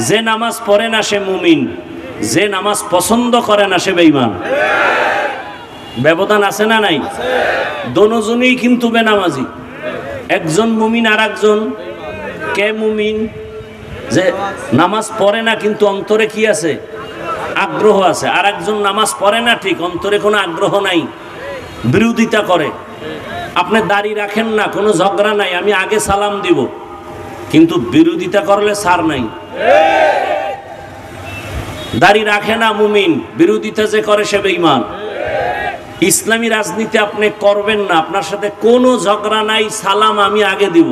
যে নামাজ পড়ে না সে মুমিন, যে নামাজ পছন্দ করে না সে বেঈমান। ব্যবধান আছে না নাই? দোনোজনই কিন্তু বেনামাজি। একজন মুমিন আর একজন কে মুমিন? যে নামাজ পড়ে না কিন্তু অন্তরে কি আছে? আগ্রহ আছে। আর একজন নামাজ পড়ে না ঠিক, অন্তরে কোনো আগ্রহ নাই, বিরোধিতা করে। আপনি দাড়ি রাখেন না, কোনো ঝগড়া নাই, আমি আগে সালাম দিব, কিন্তু বিরোধিতা করলে সার নাই। দাড়ি রাখে না মুমিন, বিরোধিতা যে করে সে বেঈমান। ইসলামী রাজনীতি আপনি করবেন না, আপনার সাথে কোনো ঝগড়া নাই, সালাম আমি আগে দিব,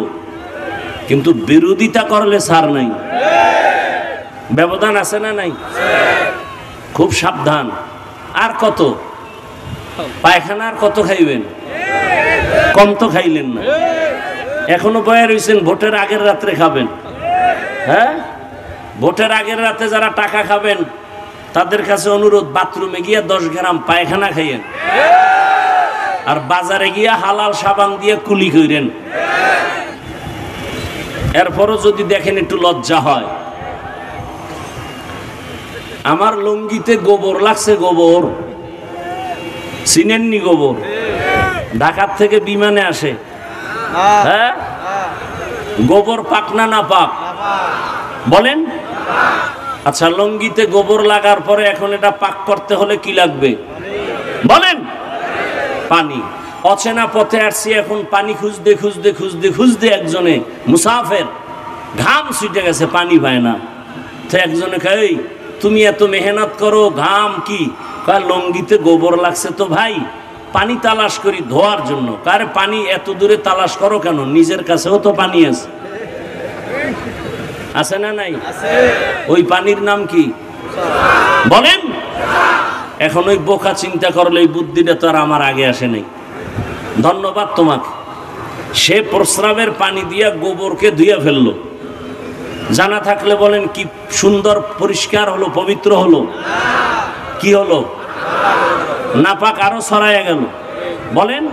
কিন্তু বিরোধিতা করলে সার নাই। ব্যবধান আছে না নাই? খুব সাবধান। আর কত পায়খানা, আর কত খাইবেন? কম তো খাইলেন না, এখনো বয়া রয়েছেন। ভোটের আগের রাত্রে খাবেন। হ্যাঁ, ভোটের আগের রাতে যারা টাকা খাবেন তাদের কাছে অনুরোধ, বাথরুমে গিয়া 10 গ্রাম পায়খানা খাইয়েন, আর বাজারে গিয়া হালাল সাবান দিয়ে কুলি কইরেন। এরপরও যদি দেখেন একটু লজ্জা হয়। আমার লুঙ্গিতে গোবর লাগছে, গোবর চিনেননি? গোবর ঢাকার থেকে বিমানে আসে। হ্যাঁ, গোবর পাক না না পাক বলেন? আচ্ছা, লুঙ্গিতে গোবর লাগার পরে এখন এটা পাক করতে হলে কি লাগবে বলেন? পানি। অচেনা পথে আসছি, এখন পানি খুঁজতে খুঁজতে খুঁজতে খুঁজতে একজনে মুসাফের ঘাম ছুটে গেছে, পানি পায় না। তো একজনে কয়, এই তুমি এত মেহনত করো, ঘাম কি? কয় লুঙ্গিতে গোবর লাগছে তো ভাই, পানি তালাশ করি ধোয়ার জন্য। কারে পানি এত দূরে তালাশ করো কেন? নিজের কাছেও তো পানি আছে, আছে না নাই? ওই পানির নাম কি বলেন? এখন ওই বোকা চিন্তা করলে এই বুদ্ধিটা তো আর আমার আগে আসে নাই। ধন্যবাদ তোমাকে। সে প্রস্রাবের পানি দিয়া গোবরকে ধুইয়া ফেললো। জানা থাকলে বলেন, কি সুন্দর পরিষ্কার হলো, পবিত্র হলো। কি হলো? নাপাক আরো ছড়াইয়া গেল বলেন।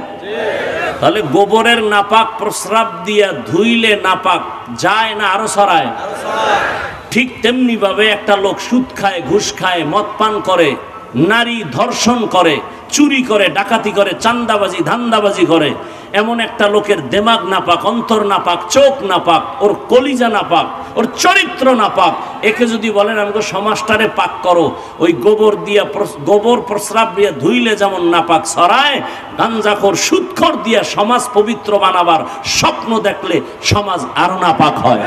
তাহলে গোবরের নাপাক প্রস্রাব দিয়া ধুইলে নাপাক যায় না, আরো ছড়ায়? ঠিক তেমনি ভাবে একটা লোক সুদ খায়, ঘুষ খায়, মদ পান করে, নারী ধর্ষণ করে, চুরি করে, ডাকাতি করে, চান্দাবাজি, ধান্দাবাজি করে, এমন একটা লোকের দেমাগ নাপাক, অন্তর নাপাক, চোখ নাপাক, ওর কলিজা নাপাক, ওর চরিত্র নাপাক। একে যদি বলেন আমাকে সমাজটারে পাক করো, ওই গোবর দিয়া, গোবর প্রস্রাব দিয়া ধুইলে যেমন নাপাক ছড়ায়, গাঞ্জাখোর সুদখোর দিয়া সমাজ পবিত্র বানাবার স্বপ্ন দেখলে সমাজ আরো নাপাক হয়।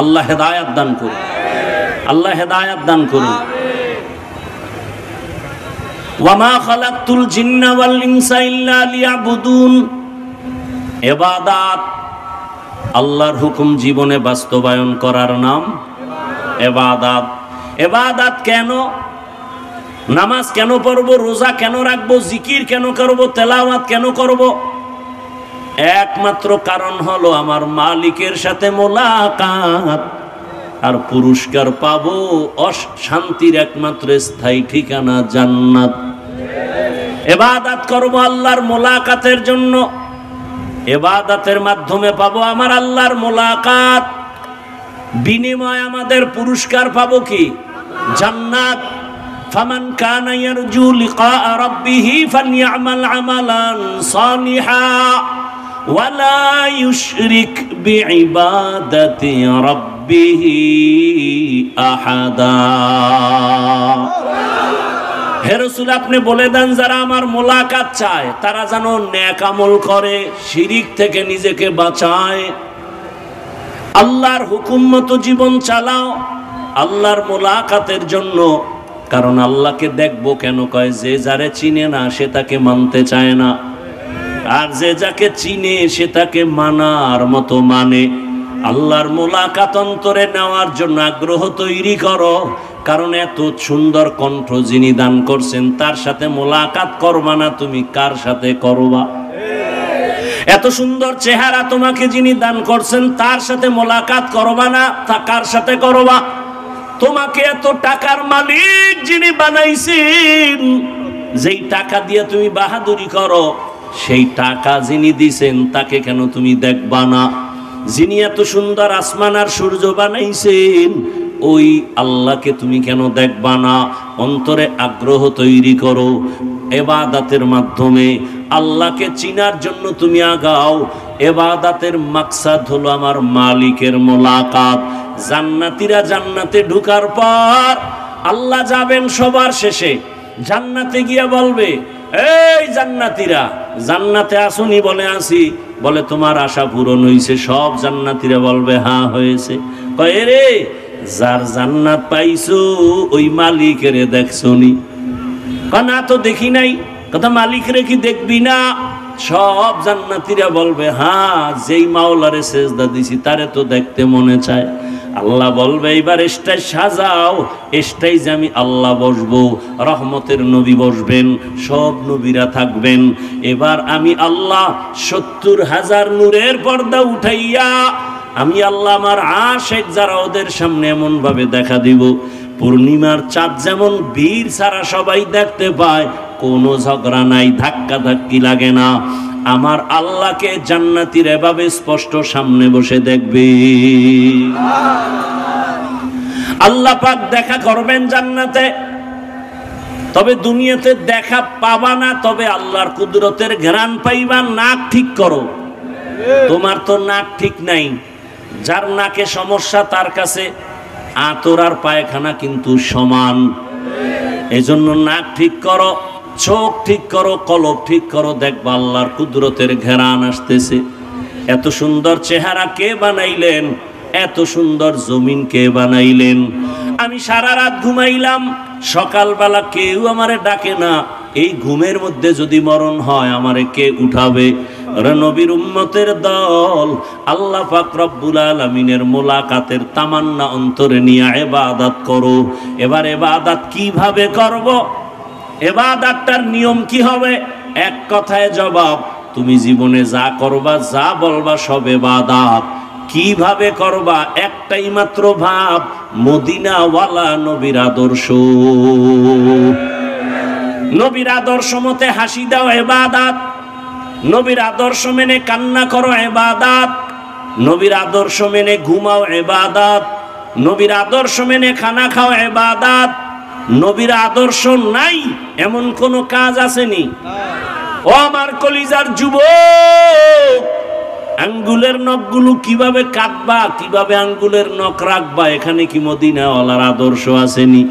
আল্লাহ হেদায়েত দান করুন, আল্লাহ হেদায়েত দান করুন। ওয়ামা খালাকতুল জিন্না ওয়াল ইনসা ইল্লা লিয়াবুদুন। ইবাদত, আল্লাহর হুকুম জীবনে বাস্তবায়ন করার নাম ইবাদত। ইবাদত কেন? নামাজ কেন পড়বো, রোজা কেন রাখবো, জিকির কেন করব, তেলাওয়াত কেন করব? একমাত্র কারণ হলো আমার মালিকের সাথে মোলাকাত, আর পুরস্কার পাবো শান্তির একমাত্র স্থায়ী ঠিকানা জান্নাত। ইবাদত করব আল্লাহর মোলাকাতের জন্য, ইবাদতের মাধ্যমে পাবো আমার আল্লাহর মোলাকাত, বিনিময় আমাদের পুরস্কার পাবো কি? জান্নাত। ফামান কানা ইয়ারজু লিকা রাব্বিহি ফালইআমাল আমালান সালিহা ওয়ালা ইউশরিক বিইবাদাতি রাব্বিহি আহাদা। হে রাসূল, আপনি বলে দেন যারা আমার মোলাকাত চায় তারা যেন নেক আমল করে, শিরিক থেকে নিজেকে বাঁচায়, আল্লাহর হুকুম মতো জীবন চালাও আল্লাহর মোলাকাতের জন্য। কারণ আল্লাহকে দেখবো কেন কয়, যে যারে চিনে না সে তাকে মানতে চায় না, আর যে যাকে চিনে সে তাকে মানার মতো মানে। আল্লাহর মোলাকাত অন্তরে নেওয়ার জন্য আগ্রহ তৈরি করো, কারণ এত সুন্দর কণ্ঠ যিনি দান করছেন তার সাথে মোলাকাত করবা না তুমি কার সাথে করবা? এত সুন্দর চেহারা তোমাকে যিনি দান করছেন তার সাথে মোলাকাত করবা না তা কার সাথে করবা? তোমাকে এত টাকার মালিক যিনি বানাইছেন, যেই টাকা দিয়ে তুমি বাহাদুরি করো, সেই টাকা যিনি দিছেন তাকে কেন তুমি দেখবা না? যিনি এত সুন্দর আসমান আর সূর্য বানাইছেন ওই আল্লাহকে তুমি কেন দেখবা না? অন্তরে আগ্রহ তৈরি করো, ইবাদতের মাধ্যমে আল্লাহকে চিনার জন্য তুমি আগাও। ইবাদতের মাকসাদ হলো আমার মালিকের মোলাকাত। জান্নাতীরা জান্নাতে ঢোকার পর আল্লাহ যাবেন সবার শেষে, জান্নাতে গিয়ে বলবে, এই জান্নাতীরা জান্নাতে আসুনি? বলে আসি। বলে তোমার আশা পূরণ হয়েছে? সব জান্নাতীরা বলবে হ্যাঁ হয়েছে। কয় রে, যার জান্নাত পাইছো ওই মালিকের দেখছনি? না তো দেখি নাই। কথা মালিকরে কি দেখবি না? সব জান্নাতীরা বলবে হ্যাঁ, যেই মাওলারে সেজদা দিছি তারে তো দেখতে মনে চায়। আল্লাহ বলবে এইবার স্টেজ সাজাও, স্টেজে আমি আল্লাহ বসবো, রহমতের নবী বসবেন, সব নবীরা থাকবেন। এবার আমি আল্লাহ ৭০,০০০ নূরের পর্দা উঠাইয়া আমি আল্লাহ আমার আশিক যারা ওদের সামনে এমন ভাবে দেখা দিব, পূর্ণিমার চাঁদ যেমন বীর ছাড়া সবাই দেখতে পায়, কোনো ঝগড়া নাই, ধাক্কা ধাক্কি লাগে না। আমার আল্লাহকে জান্নাতীরা এভাবে স্পষ্ট সামনে বসে দেখবে। আল্লাহ পাক দেখা করবেন জান্নাতে, তবে দুনিয়াতে দেখা পাবা না, তবে আল্লাহর কুদরতের ঘ্রাণ পাইবা। নাক ঠিক করো, তোমার তো নাক ঠিক নাই। যার নাকে সমস্যা তার কাছে আতর আর পায়খানা কিন্তু সমান। এজন্য নাক ঠিক করো, চোখ ঠিক করো, কলব ঠিক করো, দেখবা আল্লাহর কুদরতের ঘেরান আসতেছে। এত সুন্দর চেহারা কে বানাইলেন? এত সুন্দর জমিন কে বানাইলেন? আমি সারা রাত ঘুমাইলাম, সকালবেলা কেউ আমারে ডাকে না। এই ঘুমের মধ্যে যদি মরণ হয় আমারে কে উঠাবে? নবীর উম্মতের দল আল্লাহ পাক রব্বুল আলামিনের মোলাকাতের তামান্না অন্তরে নিয়ে ইবাদত করো। এবার ইবাদত কিভাবে করব? ইবাদতটার নিয়ম কি হবে? এক কথায় জবাব, তুমি জীবনে যা করবা, যা বলবা সব ইবাদত। কিভাবে করবা? একটাই মাত্র ভাব, মদিনাওয়ালা নবীর আদর্শ। নবীর আদর্শ মতে হাসি দাও ইবাদত, নবীর আদর্শ মেনে কান্না করো ইবাদত, নবীর আদর্শ মেনে ঘুমাও ইবাদত, নবীর আদর্শ মেনে খানা খাও ইবাদত। নবীর আদর্শ নাই এমন কোন কাজ আসেনি। ও আমার কলিজার যুবক, আঙ্গুলের নখগুলো কিভাবে কাটবা, কিভাবে আঙ্গুলের নখ রাখবা, এখানে কি মদিনাওয়ালার আদর্শ আসেনি?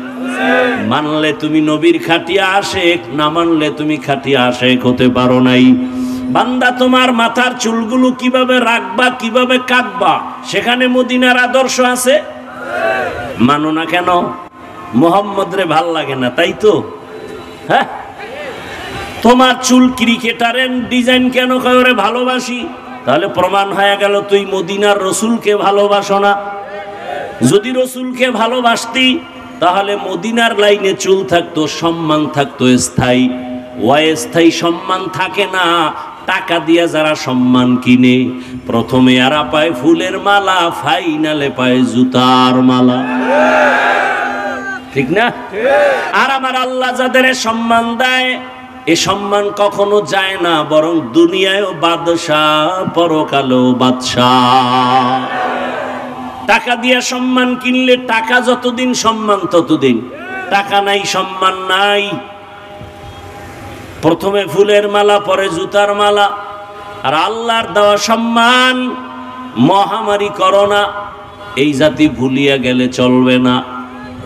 মানলে তুমি নবীর খাটিয়া আশেক, না মানলে তুমি খাটিয়া আশেক হতে পারো নাই। বান্দা তোমার মাথার চুলগুলো কিভাবে রাখবা, কিভাবে কাটবা, সেখানে মদিনার আদর্শ আছে। মানো না কেন? মোহাম্মদ রে ভাল লাগে না, তাই তো? হ্যাঁ, তোমার চুল ক্রিকেটারের ডিজাইন কেন করে ভালোবাসি? তাহলে প্রমাণ হয়ে গেল তুই মদিনার রসুলকে ভালোবাসো না। যদি রসুলকে ভালোবাসতি তাহলে মদিনার লাইনে চুল থাকতো, সম্মান থাকতো স্থায়ী। অস্থায়ী সম্মান থাকে না, টাকা দিয়ে যারা সম্মান কিনে, প্রথমে এরা পায় ফুলের মালা, ফাইনালে পায় জুতার মালা, ঠিক না? আর আমার আল্লাহ যাদের সম্মান দেয়, এ সম্মান কখনো যায় না, বরং দুনিয়ায়ও বাদশাহ, পরকালেও বাদশাহ। টাকা দিয়ে সম্মান কিনলে টাকা যতদিন সম্মান ততদিন, টাকা নাই সম্মান নাই। প্রথমে ফুলের মালা, পরে জুতার মালা। আর আল্লাহর দেওয়া সম্মান মহামারী করোনা, এই জাতি ভুলিয়া গেলে চলবে না।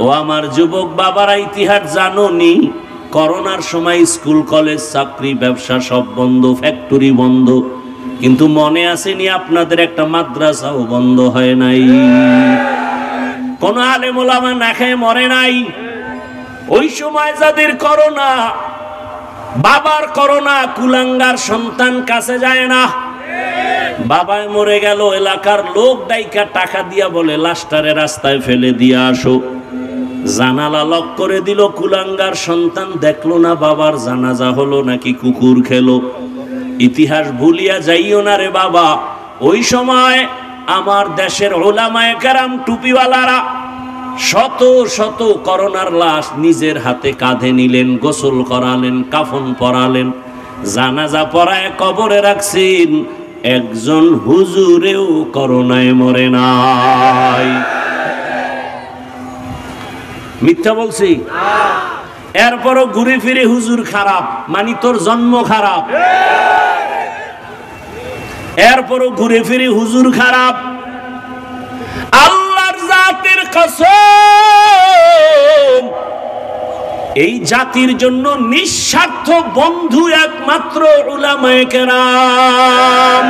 ও আমার যুবক বাবারা, ইতিহাস জানোনি? করোনার সময় স্কুল কলেজ চাকরি ব্যবসা সব বন্ধ, ফ্যাক্টরি বন্ধ, কিন্তু মনে আসেনি আপনাদের একটা মাদ্রাসাও বন্ধ হয় নাই। কোন আলেম ওলামা না খেয়ে মরে নাই। ওই সময় যাদের করোনা, বাবার করোনা, কুলাঙ্গার সন্তান কাছে যায় না। বাবায় মরে গেল, এলাকার লোক ডাইকা টাকা দিয়া বলে লাশটারে রাস্তায় ফেলে দিয়ে আসো। জানালা লক করে দিল, কুলাঙ্গার সন্তান দেখলো না বাবার জানাজা হলো নাকি কুকুর খেলো। ইতিহাস ভুলিয়া যাইও না রে বাবা। ওই সময় আমার দেশের উলামায়ে কেরাম, টুপিওয়ালারা শত শত করোনার লাশ নিজের হাতে কাঁধে নিলেন, গোসল করালেন, কাফন পরালেন, জানাজা পড়ায় কবরে রাখছেন। একজন হুজুরেও করোনায় মরে নাই। মিথ্যা বলছি? এরপরও ঘুরে ফিরে হুজুর খারাপ, মানে তোর জন্ম খারাপ। এরপরও ঘুরে ফিরে হুজুর খারাপ। আল্লাহর জাতের কসম, এই জাতির জন্য নিঃস্বার্থ বন্ধু একমাত্র উলামায়ে কেরাম।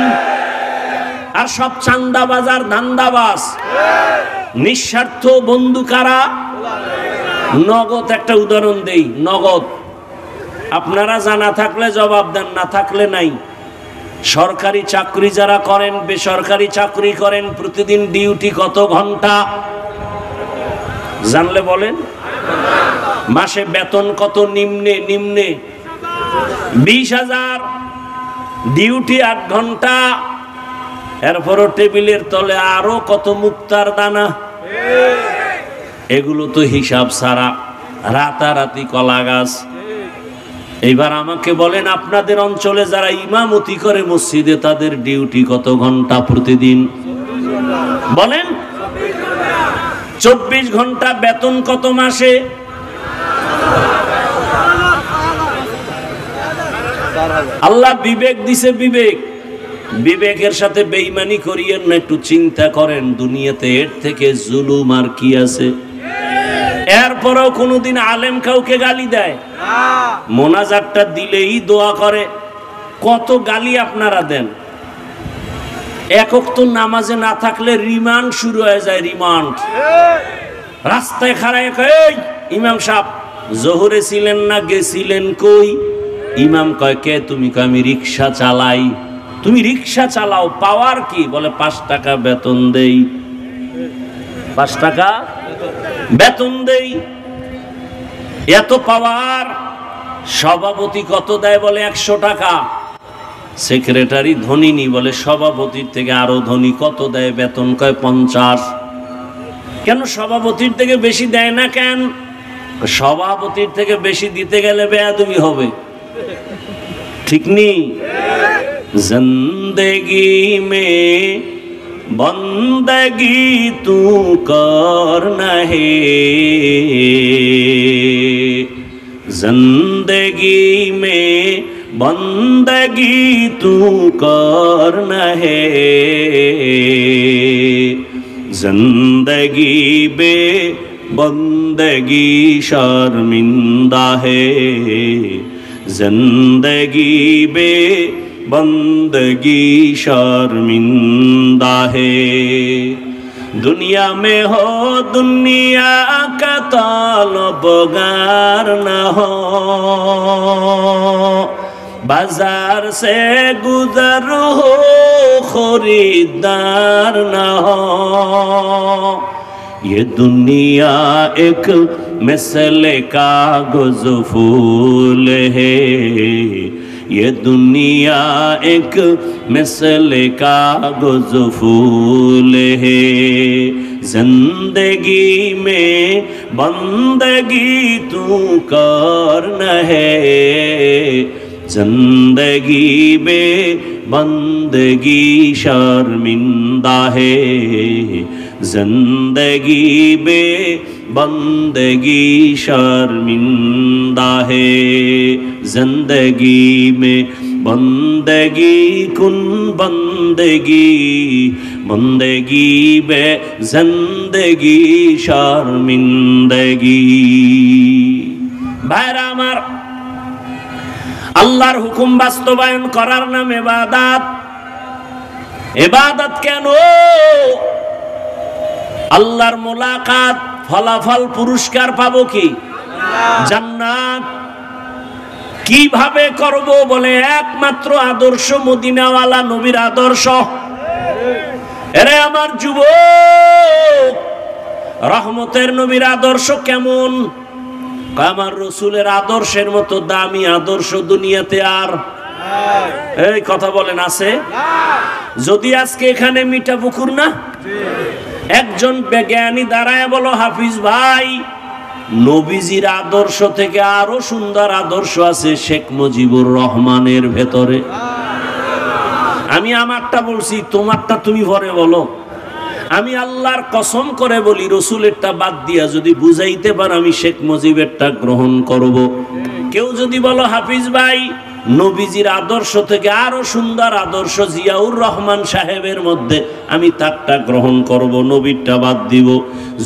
আর সব চান্দাবাজ আর ধান্দাবাজ। নিঃস্বার্থ বন্ধু কারা? নগদ একটা উদাহরণ দেই, নগদ। আপনারা জানা থাকলে জবাব দেন, না থাকলে নাই। সরকারি চাকরি যারা করেন, বেসরকারি চাকরি করেন, প্রতিদিন ডিউটি কত ঘন্টা জানলে বলেন? মাসে বেতন কত? নিম্নে 20,000। ডিউটি 8 ঘন্টা। এরপরও টেবিলের তলে আরো কত মুক্তার দানা। এগুলো তো হিসাব ছাড়া, রাতারাতি কলা গাছ। এইবার আমাকে বলেন, আপনাদের অঞ্চলে যারা ইমামতি করে মসজিদে, তাদের ডিউটি কত ঘন্টা প্রতিদিন? বলেন। 24 ঘন্টা। বেতন কত মাসে? আল্লাহ বিবেক দিছে, বিবেক। বিবেকের সাথে বেঈমানি করিয়েন না, একটু চিন্তা করেন দুনিয়াতে এর থেকে জুলুম আর কি আছে? এরপরেও কোনদিন আলেম কাউকে গালি দেয়? মোনাজাতটা দিলেই দোয়া করে। কত গালি আপনারা দেন। এক ওয়াক্ত নামাজে না থাকলে রিমান্ড শুরু হয়ে যায়, রিমান্ড। রাস্তায় খাড়ায় কয়, এই ইমাম সাহেব জোহরে ছিলেন না, গেছিলেন কই? ইমাম কয়, কে তুমি? কয়, আমি রিক্সা চালাই। তুমি রিক্সা চালাও, পাওয়ার কি? বলে 5 টাকা বেতন দেই। 5 টাকা বেতন দেই, এত পাওয়ার। সভাপতি কত দেয়? বলে 100 টাকা। সেক্রেটারি ধনী নি, বলে সভাপতির থেকে আরো ধনী। কত দেয় বেতন? কয় 50। কেন সভাপতির থেকে বেশি দেয় না কেন? সভাপতির থেকে বেশি দিতে গেলে বেয়াদবি হবে, ঠিক নি? জিন্দেগি মে বন্দগি তু করনা হে, জিন্দেগি মে বন্দগি তু করনা হে, জিন্দগি বে বন্দগি শর্মিন্দা হে, জিন্দগি বে बंदगी शर्मिंदा है। दुनिया में हो दुनिया का तलबगार न हो, बाजार से गुजर हो खरीदार न हो। ये दुनिया एक मिसले कागज फूल है, ये दुनिया एक मिसले कागज फूल है। जिंदगी में बंदगी तू करना है, जिंदगी में बंदगी शर्मिंदा है। जिंदगी में बंदगी शर्मिंदा है। जिंदगी में बंदगी कुन बंदगी, बंदगी में जिंदगी शर्मिंदगी। भाईरा आमार, আল্লাহর হুকুম বাস্তবায়ন করার নাম ইবাদত। ইবাদত কেন? আল্লাহর মুলাকাত, ফলাফল পুরস্কার পাবো কি? জান্নাত। কিভাবে করব বলে একমাত্র আদর্শ মদিনাওয়ালা নবীর আদর্শ। এরে আমার যুবক, রহমতের নবীর আদর্শ কেমন? আমার রসুলের আদর্শের মতো দামি আদর্শ দুনিয়াতে আর এই কথা বলেন আছে? যদি আজকে এখানে মিঠা পুকুর না, একজন বিজ্ঞানী দাঁড়ায় বলো, হাফিজ ভাই, নবীজির আদর্শ থেকে আরো সুন্দর আদর্শ আছে শেখ মুজিবুর রহমানের ভেতরে। আমি আমারটা বলছি, তোমারটা তুমি পরে বলো। আমি আল্লাহর কসম করে বলি, রসুলেরটা বাদ দিয়া যদি বুঝাইতে পার, আমি শেখ মুজিবেরটা গ্রহণ করব। কেউ যদি বলো হাফিজ ভাই, নবীজির আদর্শ থেকে আরো সুন্দর আদর্শ জিয়াউর রহমান সাহেবের মধ্যে, আমি তারটা গ্রহণ করব, নবীরটা বাদ দিব।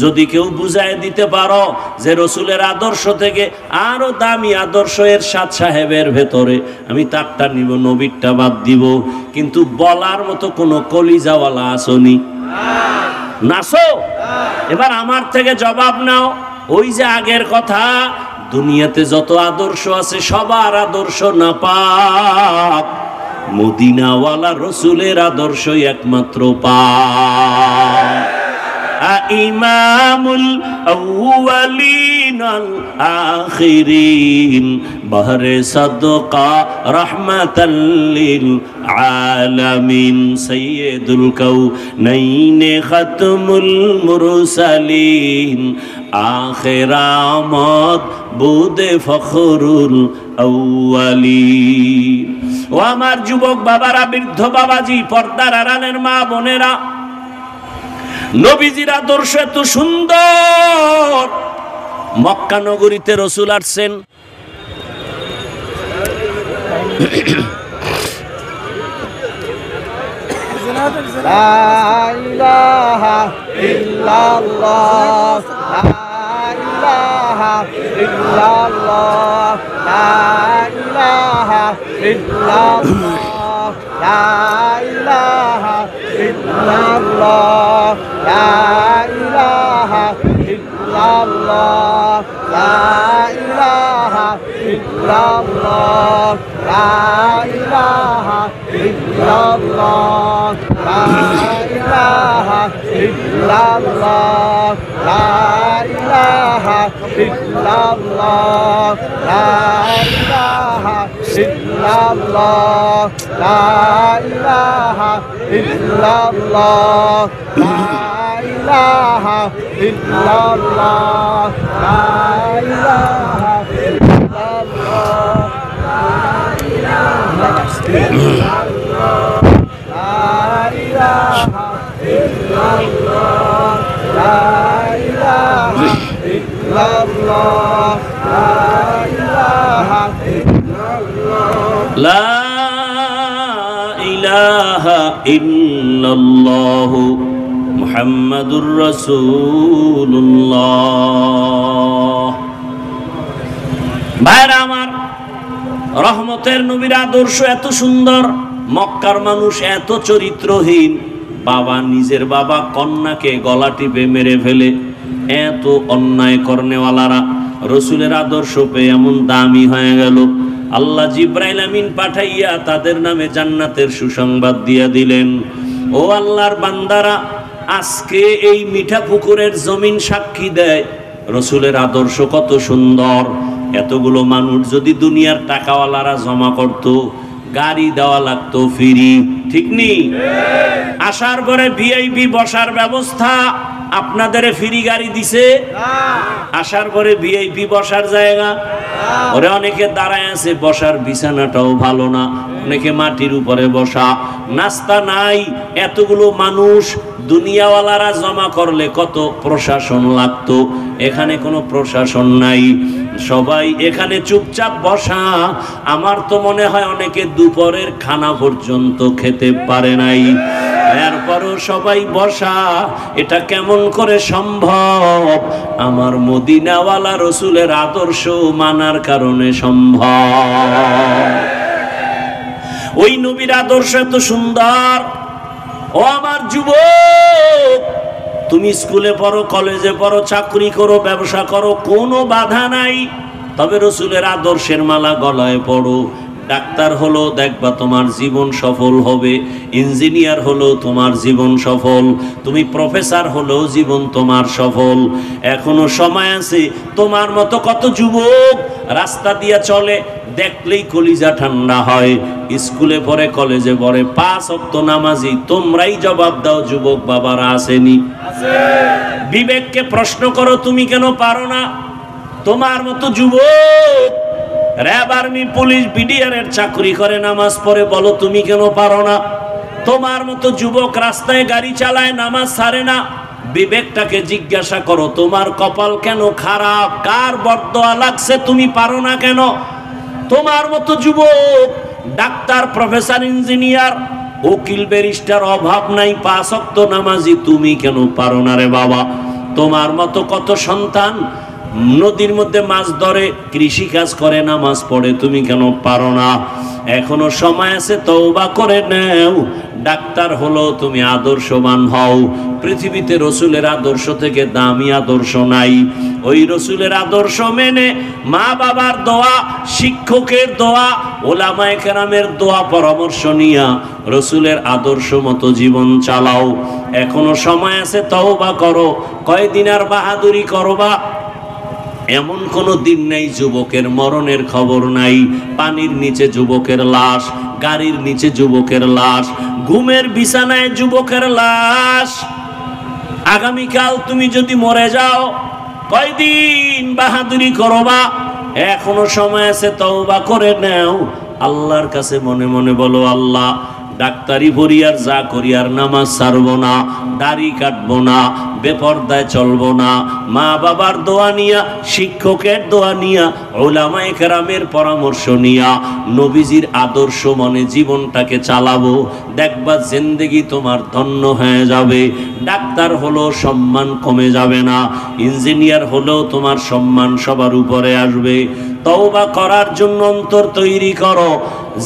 যদি কেউ বুঝাই দিতে পারো যে রসুলের আদর্শ থেকে আরো দামি আদর্শ এরশাদ সাহেবের ভেতরে, আমি তারটা নিব, নবীরটা বাদ দিব। কিন্তু বলার মতো কোনো কলিজাওয়ালা আসনি? নাসো। এবার আমার থেকে জবাব নাও। ওই যে আগের কথা, দুনিয়াতে যত আদর্শ আছে সবার আদর্শ নাপাক, মদিনাওয়ালা রসুলের আদর্শই একমাত্র পাক। ইমামুল আউয়ালিন আল আখিরিন, বহরে সাদকা রাহমাতাল লিল আলামিন, সাইয়্যিদুল কাউনাইন খাতমুল মুরসালিন, আখিরামত বুদে ফখরুল আউয়ালিন। ও আমার যুবক বাবারা, বৃদ্ধ বাবাজি, পর্দার আড়ালের মা বোনেরা, নবীজির আদর্শ এত সুন্দর। মক্কা নগরীতে রসুল আসছেন, লা ইলাহা ইল্লাল্লাহ, লা ইলাহা ইল্লাল্লাহ, লা ইলাহা ইল্লাল্লাহ, লা ইলাহা ইল্লাল্লাহ, লা ইলাহা ইল্লাল্লাহ, লা ইলাহা ইল্লাল্লাহ, লা ইলাহা ইল্লাল্লাহ, লা ইলাহা ইল্লাল্লাহ, লা ইলাহা ইল্লাল্লাহ, লা ইলাহা ইল্লাল্লাহ, লা ইলাহা ইল্লাল্লাহ, লা ইলাহা ইল্লাল্লাহ, লা ইলাহা ইল্লাল্লাহ, লা ইলাহা ইল্লাল্লাহ, লা ইলাহা ইল্লাল্লাহ, লা ইলাহা ইল্লাল্লাহ, লা ইলাহা ইল্লাল্লাহ, লা ইলাহা ইল্লাল্লাহ মুহাম্মাদুর রাসূলুল্লাহ। ভাইরা আমার, রহমতের নবীর আদর্শ এত সুন্দর, মক্কার মানুষ এত চরিত্রহীন, বাবা নিজের বাবা কন্যাকে গলা টিপে মেরে ফেলে, এত অন্যায় করনেওয়ালারা রসুলের আদর্শ পেয়ে এমন দামি হয়ে গেল। আল্লাহ জিব্রাইল আমিন পাঠাইয়া তাদের নামে জান্নাতের সুসংবাদ দিয়া দিলেন। ও আল্লাহর বান্দারা, আজকে এই মিঠা পুকুরের জমিন সাক্ষী দেয় রসুলের আদর্শ কত সুন্দর। এতগুলো মানুষ যদি দুনিয়ার টাকাওয়ালারা জমা করত, গাড়ি দেওয়া লাগতো ফ্রি, ঠিক নেই? আসার পরে ভিআইপি বসার ব্যবস্থা, আপনাদের ফ্রি গাড়ি দিছে, আসার পরে ভিআইপি বসার জায়গা, ওরা অনেকে দাঁড়ায় আছে, বসার বিছানাটাও ভালো না, অনেকে মাটির উপরে বসা, নাস্তা নাই। এতগুলো মানুষ দুনিয়াওয়ালারা জমা করলে কত প্রশাসন লাগতো, এখানে কোনো প্রশাসন নাই, সবাই এখানে চুপচাপ বসা। আমার তো মনে হয় অনেকে দুপুরের খানা পর্যন্ত খেতে পারে নাই, এরপরও সবাই বসা। এটা কেমন করে সম্ভব? আমার মদিনাওয়ালা রসুলের আদর্শ মানার কারণে সম্ভব। ওই নবীর আদর্শ এত সুন্দর। ও আমার যুবক, তুমি স্কুলে পড়ো, কলেজে পড়ো, চাকরি করো, ব্যবসা করো, কোনো বাধা নাই, তবে রসুলের আদর্শের মালা গলায় পড়ো। ডাক্তার হলো দেখবা তোমার জীবন সফল হবে, ইঞ্জিনিয়ার হলো তোমার জীবন সফল, তুমি প্রফেসর হলো জীবন তোমার সফল। এখনো সময় আছে। তোমার মতো কত যুবক রাস্তা দিয়ে চলে, দেখলেই কলিজা ঠান্ডা হয়, স্কুলে পড়ে, কলেজে পড়ে, 5 ওয়াক্ত নামাজি। তোমরাই জবাব দাও, যুবক বাবারা আসেনি? বিবেককে প্রশ্ন করো, তুমি কেন পারো না? তোমার মতো যুবক র্যাব, আর্মি, পুলিশ, বিডিআর এর চাকরি করে, নামাজ পড়ে, বলো তুমি কেন পারো না? তোমার মতো যুবক রাস্তায় গাড়ি চালায়, নামাজ ছাড়ে না। বিবেকটাকে জিজ্ঞাসা করো, তোমার কপাল কেন খারাপ? কার বরদোয়া লাগছে? তুমি পারো না কেন? তোমার মতো যুবক ডাক্তার, প্রফেসর, ইঞ্জিনিয়ার, উকিল, ব্যারিস্টার, অভাব নাই, 5 ওয়াক্ত নামাজি, তুমি কেন পারো না রে বাবা? তোমার মতো কত সন্তান নদীর মধ্যে মাছ ধরে, কৃষি কাজ করে, নামাজ পড়ে, তুমি কেন পারো না? এখনো সময় আছে, তওবা করে নাও। ডাক্তার হলো তুমি আদর্শবান হও। পৃথিবীতে রসুলের আদর্শ থেকে দামি আদর্শ নাই। ওই রসুলের আদর্শ মেনে মা বাবার দোয়া, শিক্ষকের দোয়া, ওলামায়ে কেরামের দোয়া, পরামর্শ নিয়া রসুলের আদর্শ মতো জীবন চালাও। এখনো সময় আছে, তওবা করো। কয়দিন আর বাহাদুরি করবা? এমন কোনো দিন নেই যুবকের মরণের খবর নাই। পানির নিচে যুবকের লাশ, গাড়ির নিচে যুবকের লাশ, ঘুমের বিছানায় যুবকের লাশ। আগামীকাল তুমি যদি মরে যাও, কয়দিন বাহাদুরি করবা? এখনো সময় আছে, তওবা করে নাও। আল্লাহর কাছে মনে মনে বলো, আল্লাহ, ডাক্তারি পড়ি আর যা করি আর নামাজ ছাড়বো না, দাড়ি কাটবো না, বেপরদায় চলবো না, মা বাবার দোয়া নিয়া, শিক্ষকের দোয়া নিয়া, উলামায়ে কেরামের পরামর্শ নিয়া, নবীজির আদর্শ মনে জীবনটাকে চালাবো। দেখবা জিন্দেগি তোমার ধন্য হয়ে যাবে। ডাক্তার হলো সম্মান কমে যাবে না, ইঞ্জিনিয়ার হলেও তোমার সম্মান সবার উপরে আসবে। তওবা করার জন্য অন্তর তৈরি করো।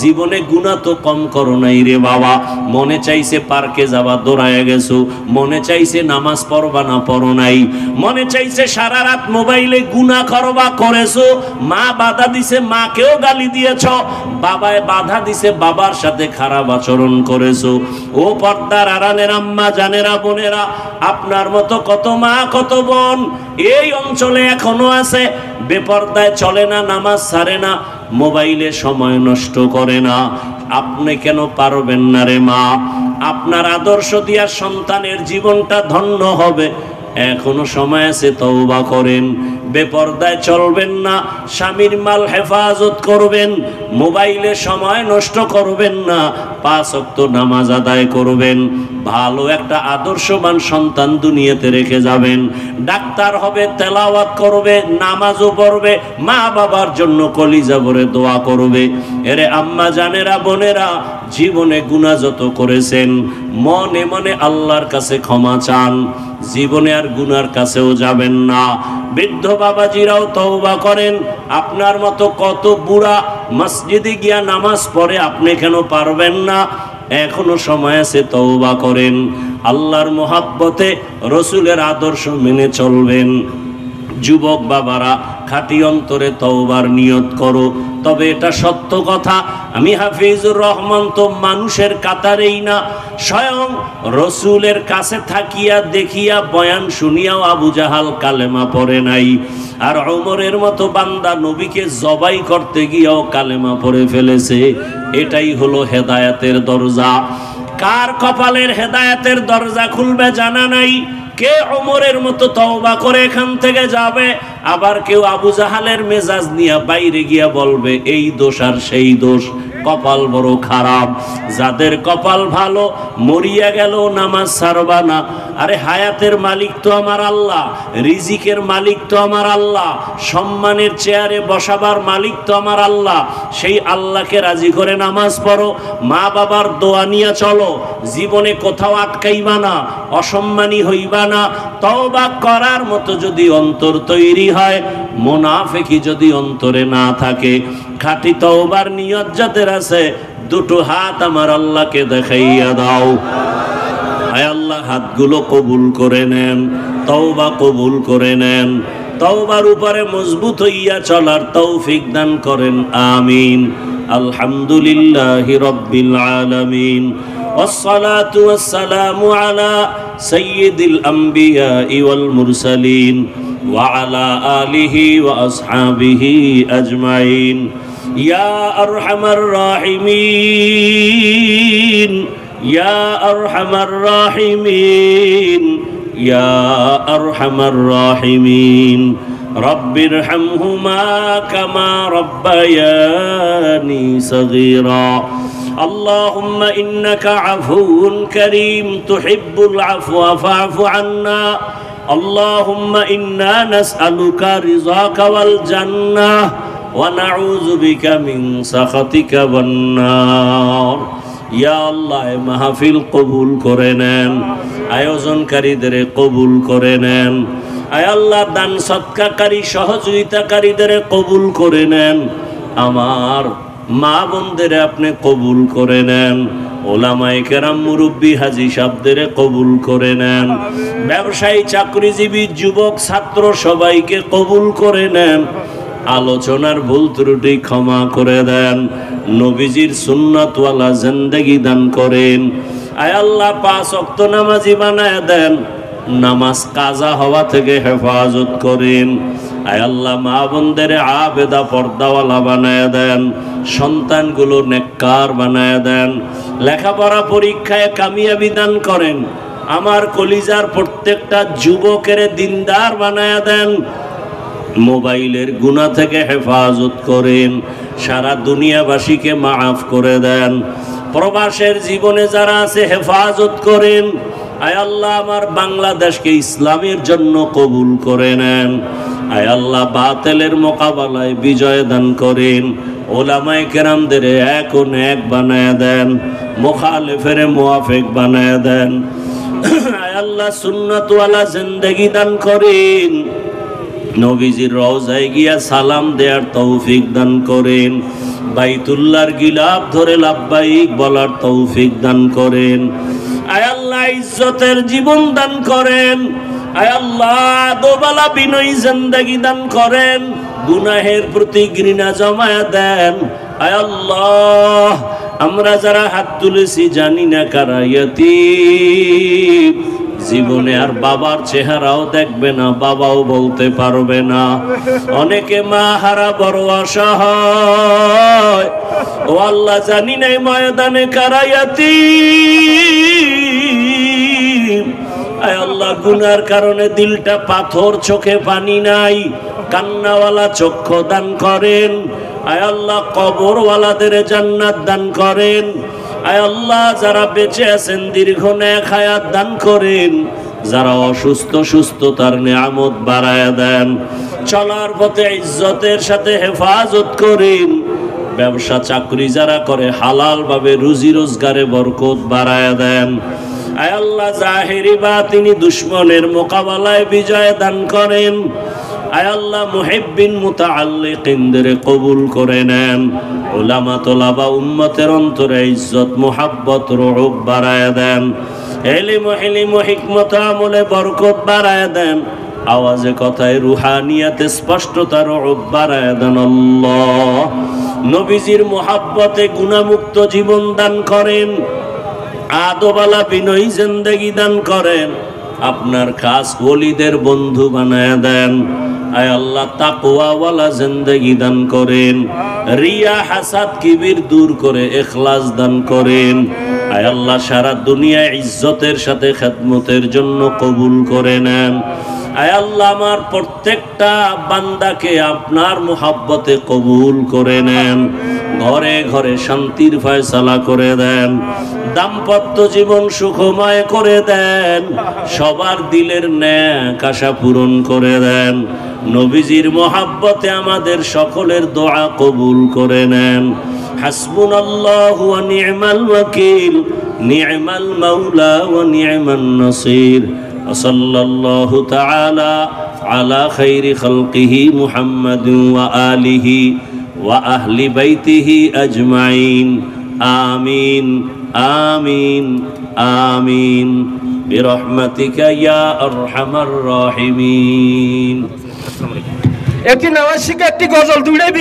জীবনে গুনাহ তো কম করো নাই রে বাবা। মনে চাইছে পার্কে যাবা, দৌড়ায় গেছো। মনে চাইছে নামাজ পড়বা না, পড়ো নাই। মনে চাইছে সারা রাত মোবাইলে গুনাহ করবা, করেছো। মা বাধা দিছে, মাকেও গালি দিয়েছ। বাবায় বাধা দিছে, বাবার সাথে খারাপ আচরণ করেছো। ও পর্দার আড়ালের আম্মা জানেরা, বোনেরা, আপনার মতো কত মা, কত বোন এই অঞ্চলে এখনো আছে, বেপর্দায় চলে না, নামাজ ছাড়ে না, মোবাইলে সময় নষ্ট করে না। আপনি কেন পারবেন না রে মা? আপনার আদর্শ দিয়া সন্তানের জীবনটা ধন্য হবে। এখনো সময় আছে, তওবা করেন। বেপর্দায় চলবেন না, স্বামীর মাল হেফাজত করবেন, মোবাইলে সময় নষ্ট করবেন না, 5 ওয়াক্ত নামাজ আদায় করবেন। ভালো একটা আদর্শবান সন্তান দুনিয়াতে রেখে যাবেন। ডাক্তার হবে, তেলাওয়াত করবে, নামাজও পড়বে, মা বাবার জন্য কলিজা ভরে দোয়া করবে। এরে আম্মা জানেরা, বোনেরা, জীবনে গুনাহ যত করেছেন মনে মনে আল্লাহর কাছে ক্ষমা চান, জীবনে আর গুনার কাছেও যাবেন না। বৃদ্ধ বাবাজিরাও তওবা করেন। আপনার মতো কত বুড়া মসজিদে গিয়া নামাজ পড়ে, আপনি কেন পারবেন না? এখনো সময় আছে, তওবা করেন। আল্লাহর মোহাব্বতে রসুলের আদর্শ মেনে চলবেন। যুবক বাবারা, খাঁটি অন্তরে তওবার নিয়ত করো। তবে এটা সত্য কথা, আমি হাফিজুর রহমান তো মানুষের কাতারেই না, স্বয়ং রসুলের কাছে থাকিয়া দেখিয়া বয়ান শুনিয়াও আবু জাহাল কালেমা পড়ে নাই। আর ওমরের মতো বান্দা নবীকে জবাই করতে গিয়েও কালেমা পড়ে ফেলেছে। এটাই হলো হেদায়েতের দরজা। কার কপালের হেদায়েতের দরজা খুলবে জানা নাই। কে ওমরের মতো তওবা করে এখান থেকে যাবে, আবার কেউ আবু জাহালের মেজাজ নিয়ে বাইরে গিয়া বলবে এই দোষ আর সেই দোষ। কপাল বড় খারাপ। যাদের কপাল ভালো, মরিয়া গেল নামাজ ছাড়বা না। আরে হায়াতের মালিক তো আমার আল্লাহ, রিজিকের মালিক তো আমার আল্লাহ, সম্মানের চেয়ারে বসাবার মালিক তো আমার আল্লাহ। সেই আল্লাহকে রাজি করে নামাজ পড়ো, মা বাবার দোয়া নিয়ে চলো, জীবনে কোথাও আটকাইবা না, অসম্মানী হইবা না। তওবা করার মতো যদি অন্তর তৈরি হয়, মুনাফিকি যদি অন্তরে না থাকে, খাঁটি তওবার নিয়ত যাদের আছে, দুটো হাত আমার আল্লাহকে দেখাইয়া দাও। আয় আল্লাহ, হাতগুলো কবুল করে নেন, তওবা কবুল করে নেন। তওবার উপরে মজবুত হইয়া চলার তৌফিক দান করেন, আমিন। আলহামদুলিল্লাহি রাব্বিল আলামিন, والصلاة والسلام على سيد الأنبياء والمرسلين وعلى آله وأصحابه أجمعين يا أرحم الراحمين يا أرحم الراحمين يا أرحم الراحمين رب ارحمهما كما ربياني صغيرا اللهم إنك عفو كريم تحب العفو فاعف عنا اللهم إنا نسألك رضاك والجنة ونعوذ بك من سخطك والنار ইয়া আল্লাহ, মাহফিল কবুল করে নেন, আয়োজনকারীদের কবুল করে নেন। আয় আল্লাহ, দান সৎকারী সহযোগিতাকারীদের কবুল করে নেন। আমার মা বোনদের আপনি কবুল করে নেন। ওলামায়ে কেরাম, মুরব্বী, হাজী সাহেবদের কবুল করে নেন। ব্যবসায়ী, চাকরিজীবী, যুবক, ছাত্র সবাইকে কবুল করে নেন। আলোচনার ভুল ত্রুটি ক্ষমা করে দেন। নবীজির সুন্নাতওয়ালা জিন্দেগি দান করেন। আয় আল্লাহ, 5 ওয়াক্ত নামাজি বানায় দেন। নামাজ কাজা হওয়া থেকে হেফাজত করেন। আয় আল্লাহ, মা বোনদের আবেদা পর্দাওয়ালা বানায় দেন। সন্তানগুলো নেককার বানায় দেন। লেখাপড়া পরীক্ষায় কামিয়াবি দান করেন। আমার কলিজার প্রত্যেকটা যুবকের দিনদার বানায় দেন। মোবাইলের গুনাহ থেকে হেফাজত করেন। সারা দুনিয়াবাসীকে মাফ করে দেন। প্রবাসের জীবনে যারা আছে হেফাজত করেন। আয় আল্লাহ, আমার বাংলাদেশকে ইসলামের জন্য কবুল করে নেন। আয় আল্লাহ, বাতিলের মোকাবেলায় বিজয় দান করেন। ওলামায়ে কেরামদের এক ও নেক বানায় দেন, মুখালিফের মুওয়াফিক বানায় দেন। আয় আল্লাহ, সুন্নাতওয়ালা জিন্দেগি দান করেন। নবীজির রওজায় গিয়া সালাম দেওয়ার তৌফিক দান করেন। বাইতুল্লাহর গিলাফ ধরে লাব্বাইক বলার তৌফিক দান করেন। আয় আল্লাহ, ইজ্জতের জীবন দান করেন। আয় আল্লাহ, দোবালা বিনয়ী জিন্দেগি দান করেন। গুনাহের প্রতি ঘৃণা জমায়া দেন। আয় আল্লাহ, আমরা যারা হাত তুলেছি জানি না কারা ইয়াতীম, জীবনে আর বাবার চেহারাও দেখবে না, বাবাও বলতে পারবে না। অনেকে মা হারা বড় অসহায়। ও আল্লাহ, জানি নাই ময়দানে কারা ইয়াতীম। আয় আল্লাহ, গুনার কারণে দিলটা পাথর, চোখে পানি নাই, কান্নাওয়ালা চক্ষু দান করেন। আয় আল্লাহ, কবরওয়ালাদের জান্নাত দান করেন। আয় আল্লাহ, যারা বেঁচে আছেন দীর্ঘ নেক হায়াত দান করেন। যারা অসুস্থ, সুস্থতার নিয়ামত বাড়ায়া দেন। চলার পথে ইজ্জতের সাথে হেফাজত করেন। ব্যবসা চাকরি যারা করে হালাল ভাবে রুজি রোজগারে বরকত বাড়ায় দেন। আয় আল্লাহ জাহেরি বাতিনি দুশ্মনের মোকাবেলায় বিজয় দান করেন। আয় আল্লাহ মুহিব্বিন মুতাআল্লিকিনদের কবুল করে নেন। উলামা তোলাবা উম্মতের অন্তরে ইজ্জত মুহাব্বত রুউব বাড়ায় দেন। ইলম হিকমত আমলে বরকত বাড়ায় দেন। আওয়াজে কথায় রুহানিয়াতে স্পষ্টতা রুউব বাড়ায় দেন। আল্লাহ নবীজির মুহাব্বতে গুনাহমুক্ত জীবন দান করেন। আদবালা বিনয়ী জিন্দেগি দান করেন। আপনার খাস ওলিদের বন্ধু বানায় দেন। আয় আল্লাহ তাকওয়াওয়ালা জিন্দেগি দান করেন। রিয়া হাসাদ কিবির দূর করে ইখলাস দান করেন। আয় আল্লাহ সারা দুনিয়ায় ইজ্জতের সাথে খেদমতের জন্য কবুল করে নেন। আয় আল্লাহ আমার প্রত্যেকটা বান্দাকে আপনার মুহাব্বতে কবুল করে নেন। ঘরে ঘরে শান্তির ফয়সালা করে দেন। দাম্পত্য জীবন সুখময় করে দেন। সবার দিলের ন্যাক আশা পূরণ করে দেন। নবীজির মুহাব্বতে আমাদের সকলের দোয়া কবুল করে নেন। হাসবুনাল্লাহু ওয়া নি'মাল ওয়াকিল, নি'মাল মাওলা ওয়া নি'মান নাসির। সাল্লাল্লাহু তাআলা আলা খাইরি খালকিহি মুহাম্মাদিন ওয়া আলিহি ওয়া আহলি বাইতিহি আজমাইন। আমিন আমিন আমিন বিরহমাতিকা ইয়া আরহামার রাহিমিন। একটি নামাজ শিখে একটি গজল দুইটাই